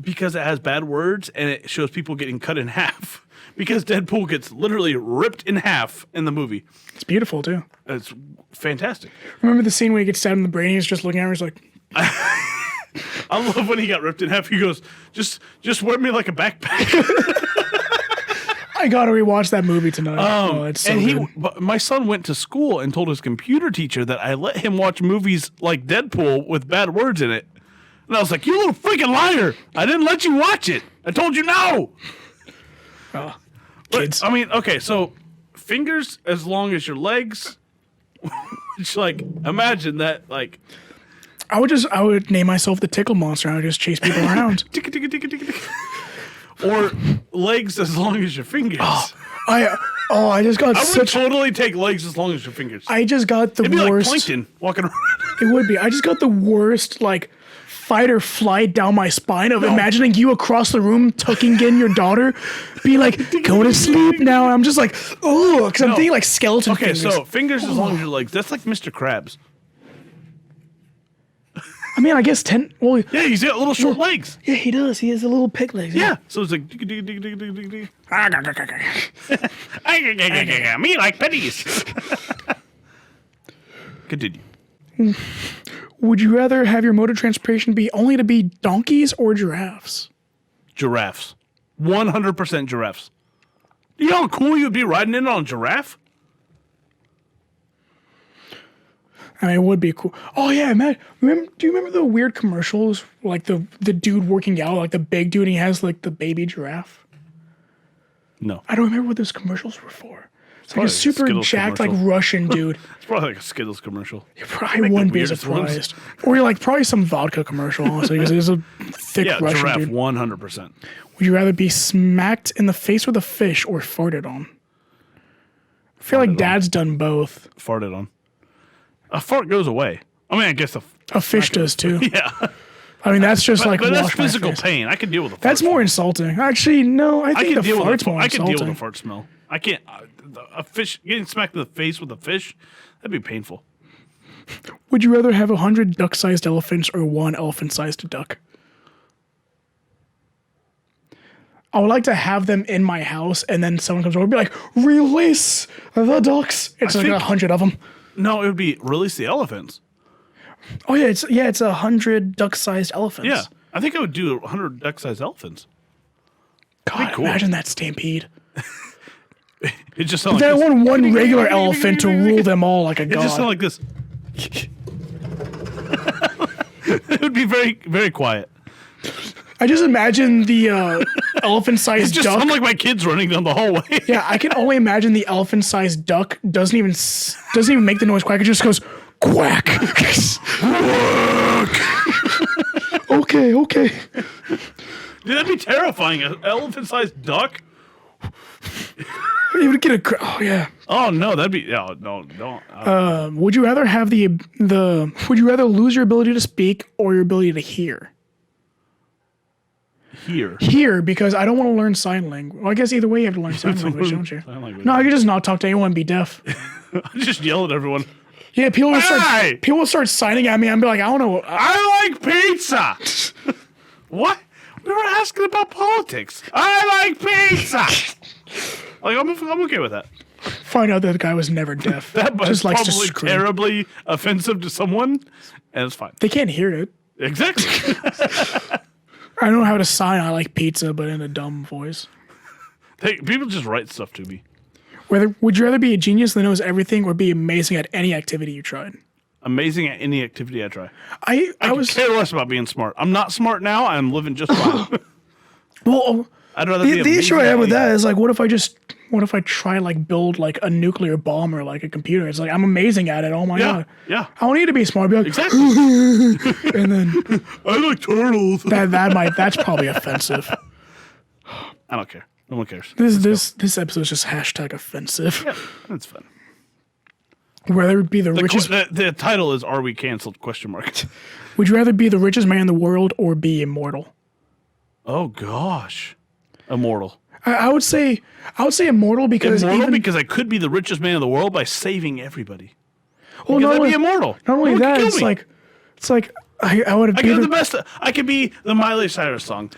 because it has bad words and it shows people getting cut in half. Because Deadpool gets literally ripped in half in the movie. It's beautiful too. It's fantastic. Remember the scene where he gets stabbed in the brain? He's just looking at her. He's like, I love when he got ripped in half. He goes, just wear me like a backpack. I gotta rewatch that movie tonight. Oh, it's so and good. but my son went to school and told his computer teacher that I let him watch movies like Deadpool with bad words in it. And I was like, you little freaking liar. I didn't let you watch it. I told you no. Kids. I mean, okay, so fingers as long as your legs. Which, like, imagine that, like. I would name myself the Tickle Monster. I would just chase people around. Ticka, ticka, ticka, ticka, ticka. Or legs as long as your fingers. I just got I would such. totally take legs as long as your fingers. I just got the It'd be like worst. plankton walking around. It would be. I just got the worst, like, fight or flight down my spine of imagining you across the room tucking in your daughter, be like, go to sleep now. And I'm just like, oh, because I'm thinking like skeleton Okay, fingers. so fingers as long as your legs. That's like Mr. Krabs. I mean, I guess 10. Well, Yeah, he's got little short legs. yeah, he does. He has a little pig legs. Yeah. So it's like. Me like pennies. Continue. Would you rather have your mode of transportation be only to be donkeys or giraffes? Giraffes. 100% giraffes. You know how cool you'd be riding in on a giraffe? I mean, it would be cool. Oh yeah, man. Do you remember the weird commercials, like the dude working out, like the big dude, and he has like the baby giraffe? No. I don't remember what those commercials were for. It's like Probably a super Skittles jacked, like commercial. Russian dude. It's probably like a Skittles commercial. Probably Make the wouldn't be weirdest ones. surprised. Or like probably some vodka commercial, honestly, because it's a thick Yeah, Russian giraffe, dude. 100%. Would you rather be smacked in the face with a fish or farted on? I feel like Dad's done both. Farted on. A fart goes away. I mean, I guess A fish does too. yeah. I mean, that's just like But that's wash my physical face. pain. I can deal with a fart That's more smell. insulting. Actually, no, I I think can the deal with fart's more I can deal insulting. with a fart smell. I can't. A fish getting smacked in the face with a fish, that'd be painful. Would you rather have 100 duck-sized elephants or one elephant-sized duck? I would like to have them in my house, and then someone comes over and be like, "Release the ducks." It's like 100 of them. No, it would be release the elephants. Oh yeah, it's 100 duck-sized elephants. Yeah, I think I would do 100 duck-sized elephants. God, cool. imagine that stampede. It just sounds Then like I want one regular elephant to rule them all like a It just sounds god. like this. It would be very, very quiet. I just imagine the It elephant-sized just duck. sounds like my kids running down the hallway. Yeah, I can only imagine the elephant-sized duck doesn't even make the noise quack. It just goes quack. Okay. Dude, that'd be terrifying. An elephant-sized duck? You would get a. Oh yeah. Oh no, that'd be no. Would you rather have the? Would you rather lose your ability to speak or your ability to hear? Here. Hear, because I don't want to learn sign language. Well, I guess either way you have to learn sign language, don't you? Sign language. No, I could just not talk to anyone and be deaf. Just yell at everyone. Yeah, people Hey! will start signing at me. I'm be like, I don't know. I like pizza. What? We were asking about politics. I like pizza. Like I'm okay with that. Find out that the guy was never deaf. That just just likes to probably scream. terribly offensive to someone, and it's fine. They can't hear it. Exactly. I don't know how to sign I like pizza, but in a dumb voice. People just write stuff to me. Would you rather be a genius that knows everything or be amazing at any activity you tried? Amazing at any activity I try. I I was care less about being smart. I'm not smart now. I'm living just fine. well. I'd rather be The issue I amazing have with at that is like, what if I try like build like a nuclear bomb or like a computer? It's like I'm amazing at it. Oh my god. Yeah. I don't need to be smart. Be like, Exactly. and then I like turtles. that's probably offensive. I don't care. No one cares. This episode is just hashtag offensive. Yeah, that's fun. Rather be the richest. The title is "Are we canceled?" ? Would you rather be the richest man in the world or be immortal? Oh gosh, immortal. I would say immortal because Because I could be the richest man in the world by saving everybody. well, Because not I'd be only, immortal. not only No one that, could kill it's me. like I would I be could the the best. I could be the Miley Cyrus song,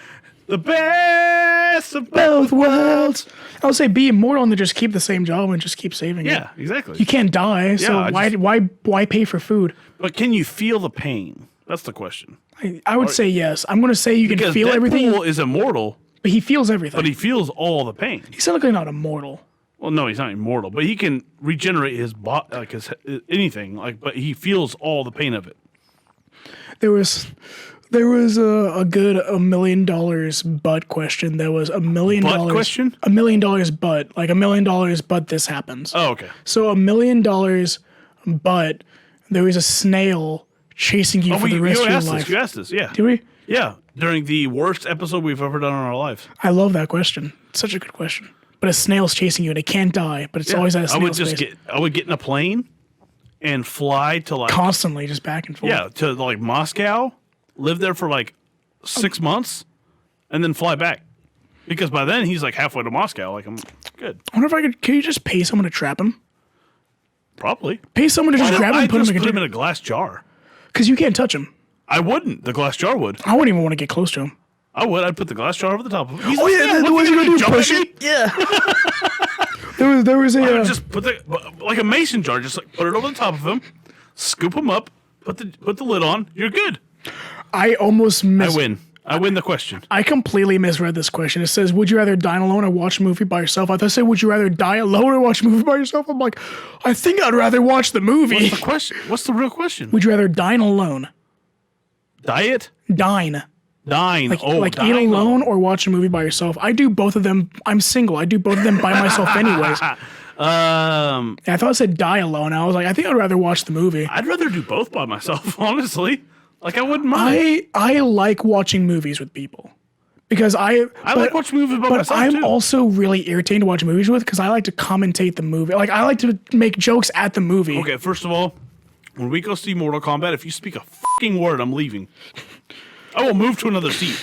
the best of both worlds. I would say be immortal and then just keep the same job and just keep saving it. Yeah, exactly. You can't die, so I why pay for food? But can you feel the pain? That's the question. I would say yes. I'm going to say you can Because feel Deadpool everything, is immortal, but he feels everything. but he feels all the pain. He's technically not immortal. Well, no, he's not immortal, but he can regenerate his body, like his anything. Like, but he feels all the pain of it. There was a good $1 million but question. There was $1 million But question? $1 million but like $1 million but this happens. Oh, okay. So $1 million but there was a snail chasing you for the rest of your life. You asked this, yeah. Did we? Yeah, during the worst episode we've ever done in our lives. I love that question. It's such a good question. But a snail's chasing you and it can't die, but it's always at a snail's face. I would get in a plane and fly to like Constantly just back and forth. to like Moscow, live there for like 6 months, and then fly back. Because by then he's like halfway to Moscow. Like I'm good. I wonder if can you just pay someone to trap him? Probably. Pay someone to just grab him and put him put him in in a a glass jar. because you can't touch him. I wouldn't. The glass jar would. I wouldn't even want to get close to him. I would. I'd put the glass jar over the top of him. Oh yeah, the ones you gonna do push it. Yeah. there was I a would just put like a mason jar. Just like put it over the top of him, scoop him up, put the lid on. You're good. I almost I missed. win. I win the question. I completely misread this question. It says, "Would you rather dine alone or watch a movie by yourself?" I thought it said, "Would you rather die alone or watch a movie by yourself?" I'm like, I think I'd rather watch the movie. What's the question? What's the real question? Would you rather dine alone? Diet? Dine. Dine. Like dine eat alone or watch a movie by yourself. I do both of them. I'm single. I do both of them by myself anyways. I thought it said die alone. I was like, I think I'd rather watch the movie. I'd rather do both by myself, honestly. Like I wouldn't mind. I like watching movies with people. Because I like watching movies by myself, I'm too. also really irritating to watch movies with because I like to commentate the movie. Like I like to make jokes at the movie. Okay, first of all, when we go see Mortal Kombat, if you speak a fucking word, I'm leaving. I will move to another seat.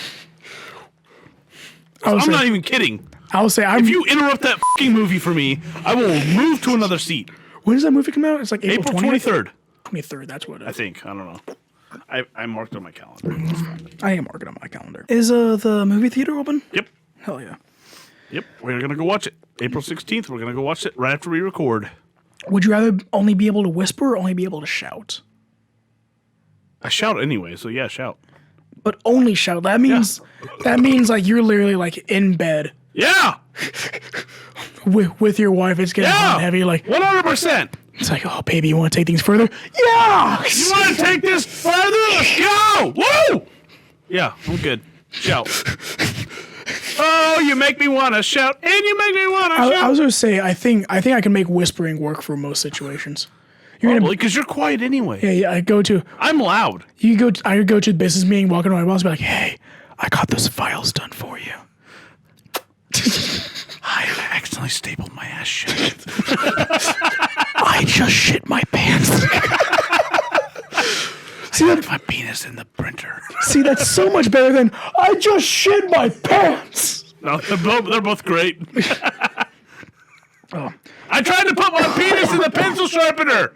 I'm not even kidding. I'll say If you interrupt that fucking movie for me, I will move to another seat. when does that movie come out? It's like April 23rd. 23rd, that's what it I is. think. I don't know. I marked on my calendar. I am marking on my calendar. Is the movie theater open? Yep. Hell yeah. Yep, we're going to go watch it. April 16th, we're going to go watch it right after we record. Would you rather only be able to whisper or only be able to shout? I shout anyway, so yeah, shout. But only shout. That means like you're literally like in bed Yeah! with your wife. It's getting hot and heavy. Like 100%! it's like, oh baby, you want to take things further? Yeah. You want to take this further? Let's go! Woo! Yeah, I'm good. Shout. Oh, you make me want to shout, and you make me want to shout. I was gonna say, I think I can make whispering work for most situations. Probably, because you're quiet anyway. Yeah. I'm loud. I go to the business meeting, walk into my boss, and be like, hey, I got those files done for you. I accidentally stapled my ass shut. I just shit my pants. See that? My penis in the printer. See, that's so much better than I just shit my pants. No, they're both great. I tried to put my penis in the pencil sharpener.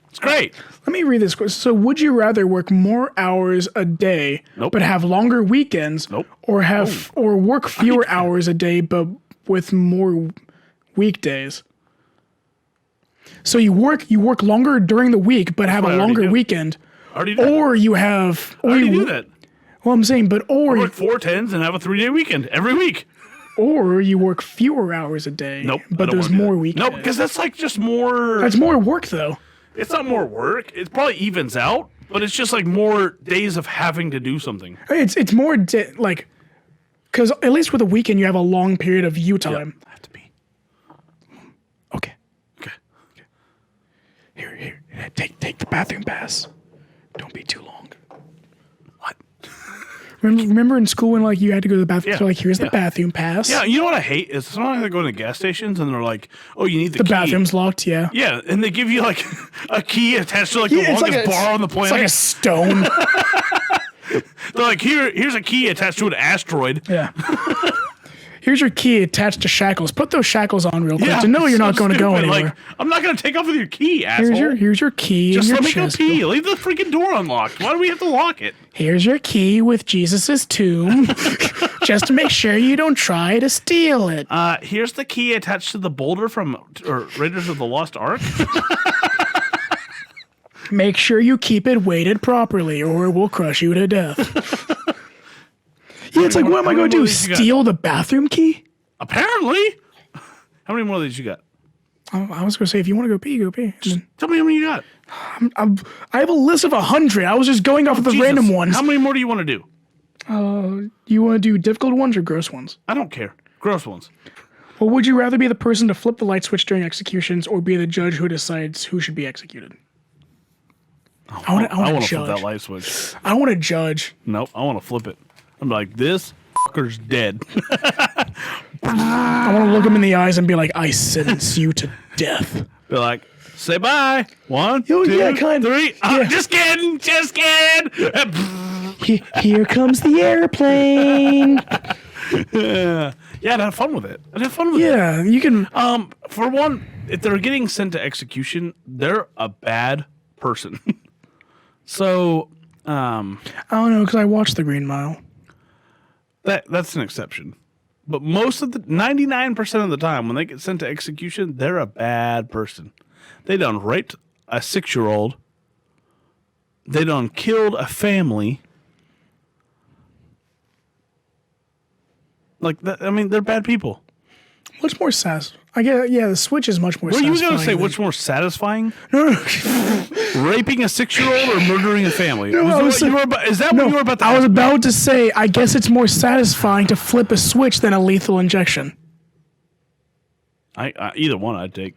It's great. Let me read this question. So, would you rather work more hours a day, Nope. but have longer weekends, Nope. or work fewer hours a day, but with more weekdays? So you work longer during the week, but have what a I already longer do. weekend, I already do that. or you have. I already do that. Well, I'm saying, but I work 4 10s and have a 3-day weekend every week. or you work fewer hours a day. Nope. I But don't there's wanna do more that. weekdays. No, because that's like just more. That's more work, though. It's not more work. It probably evens out, but it's just like more days of having to do something. It's more like, because at least with a weekend you have a long period of you time. I have to be. Okay. Okay. Here. Take the bathroom pass. Don't be too long. What? Remember in school when like you had to go to the bathroom? Yeah. So like, here's the Yeah. bathroom pass. Yeah, you know what I hate is sometimes I go to gas stations and they're like, "Oh, you need the key." Bathroom's locked. Yeah. Yeah, and they give you like a key attached to like the longest bar on the planet. It's like a stone. They're like, here's a key attached to an asteroid. Yeah. Here's your key attached to shackles. Put those shackles on real quick Yeah, to know you're so not going to go stupid. anywhere. Like, I'm not going to take off with your key, asshole. Here's your key. Just in let your me go chest. pee. Leave the freaking door unlocked. Why do we have to lock it? Here's your key with Jesus's tomb, just to make sure you don't try to steal it. Here's the key attached to the boulder from Raiders of the Lost Ark. Make sure you keep it weighted properly, or it will crush you to death. Yeah, it's like, what am I going to do? Steal the bathroom key? Apparently. How many more of these you got? I was going to say, if you want to go pee, go pee. And Tell me how many you got. then I have a list of 100. I was just going off of the Jesus. random ones. How many more do you want to do? You want to do difficult ones or gross ones? I don't care. Gross ones. Well, would you rather be the person to flip the light switch during executions or be the judge who decides who should be executed? I want to flip that judge. light switch. I want to judge. Nope, I want to flip it. I'm like, this fucker's dead. I want to look him in the eyes and be like, I sentence you to death. Be like, say bye. 1, Oh, 2, yeah, kind of. 3. Yeah. Just kidding. Just kidding. Here comes the airplane. Yeah, I'd have fun with it. I'd have fun with it. Yeah, you can. For one, if they're getting sent to execution, they're a bad person. So, I don't know, because I watched The Green Mile. that's an exception. But most of the 99% of the time when they get sent to execution, they're a bad person. They done raped a 6-year-old. They done killed a family. Like that, I mean, they're bad people. What's more satisfying? I get, yeah, the switch is much more What you satisfying. were gonna say? than- What's more satisfying? No. Raping a 6-year-old or murdering a family? No, I was Is that what you were about to I was ask me? about to say, I guess it's more satisfying to flip a switch than a lethal injection. Either one I'd take.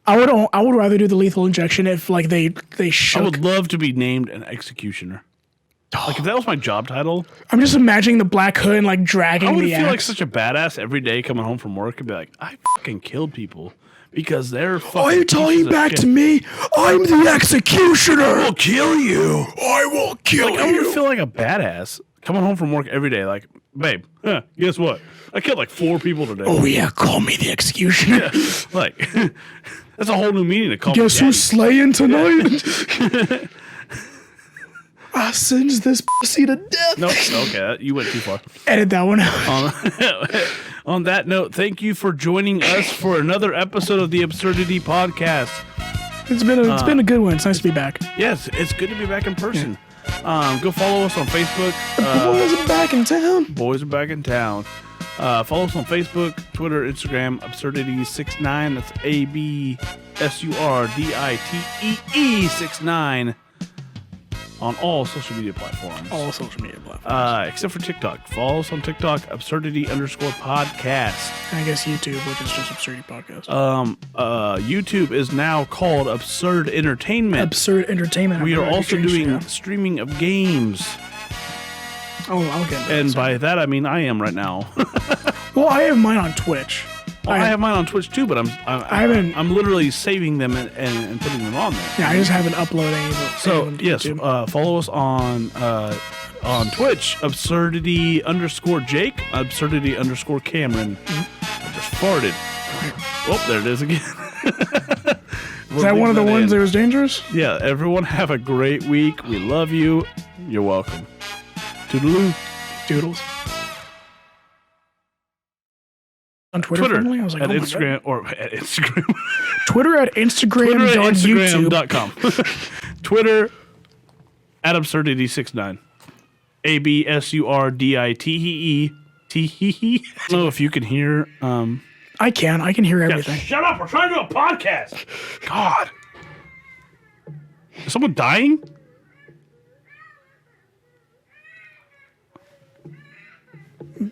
I would rather do the lethal injection if like they I shook. would love to be named an executioner. Like if that was my job title, I'm just imagining the Black Hood and like dragging I would the feel like axe. such a badass every day coming home from work and be like, I fucking killed people because they're fucking. Are you pieces talking of back shit. to me? I'm the executioner. I will kill you. I will kill Like I would feel like a badass coming home from work every day. Like, babe, guess what? I killed like 4 people today. Oh yeah, call me the executioner. Like that's a whole new meaning to call. Guess me who's daddy. slaying tonight? sends this pussy to death. Nope. Okay, you went too far. Edit that one out. On that note, thank you for joining us for another episode of the Absurditee podcast. It's been a good one. It's nice to be back. Yes, it's good to be back in person. Go follow us on Facebook. Boys are back in town. Boys are back in town. Follow us on Facebook, Twitter, Instagram, Absurditee69. That's ABSURDITEE 69 on all social media platforms. All social media platforms. Except for TikTok. Follow us on TikTok, Absurditee_podcast. And I guess YouTube, which is just Absurdity Podcast. YouTube is now called Absurd Entertainment. Absurd Entertainment. We are also doing streaming of games. Oh, I'll get that. And by that, I mean I am right now. Well, I have mine on Twitch. I have mine on Twitch too, but I'm literally saving them and putting them on there. Yeah, I just haven't uploaded any of them. So yes, follow us on Twitch, Absurdity_Jake, Absurdity_Cameron. I just farted. Oh, there it is again. Is that one of the ones that was dangerous? Yeah. Everyone have a great week. We love you. You're welcome. Toodaloo. Doodles. On Twitter friendly? I was like, at oh my Instagram God. or at Instagram. Twitter at Instagram. Instagram.com. Twitter at Absurditee69. ABSURDITEE. I don't know if you can hear. I can hear everything. Shut up! We're trying to do a podcast. God. Is someone dying?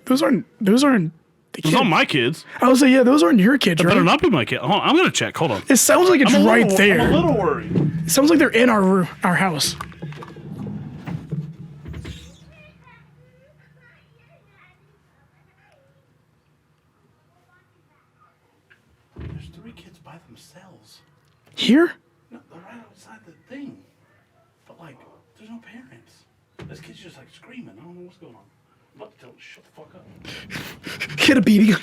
Those aren't the Those kids. aren't my kids. I was like, yeah, those aren't your kids, That right? better not be my kid. Hold on, I'm gonna check. Hold on. It sounds like it's right there. I'm a little worried. It sounds like they're in our house. There's 3 kids by themselves. Here? No, they're right outside the thing. But like, there's no parents. This kid's just like screaming. I don't know what's going on. I'm about to tell him to shut the fuck up. Get a beating.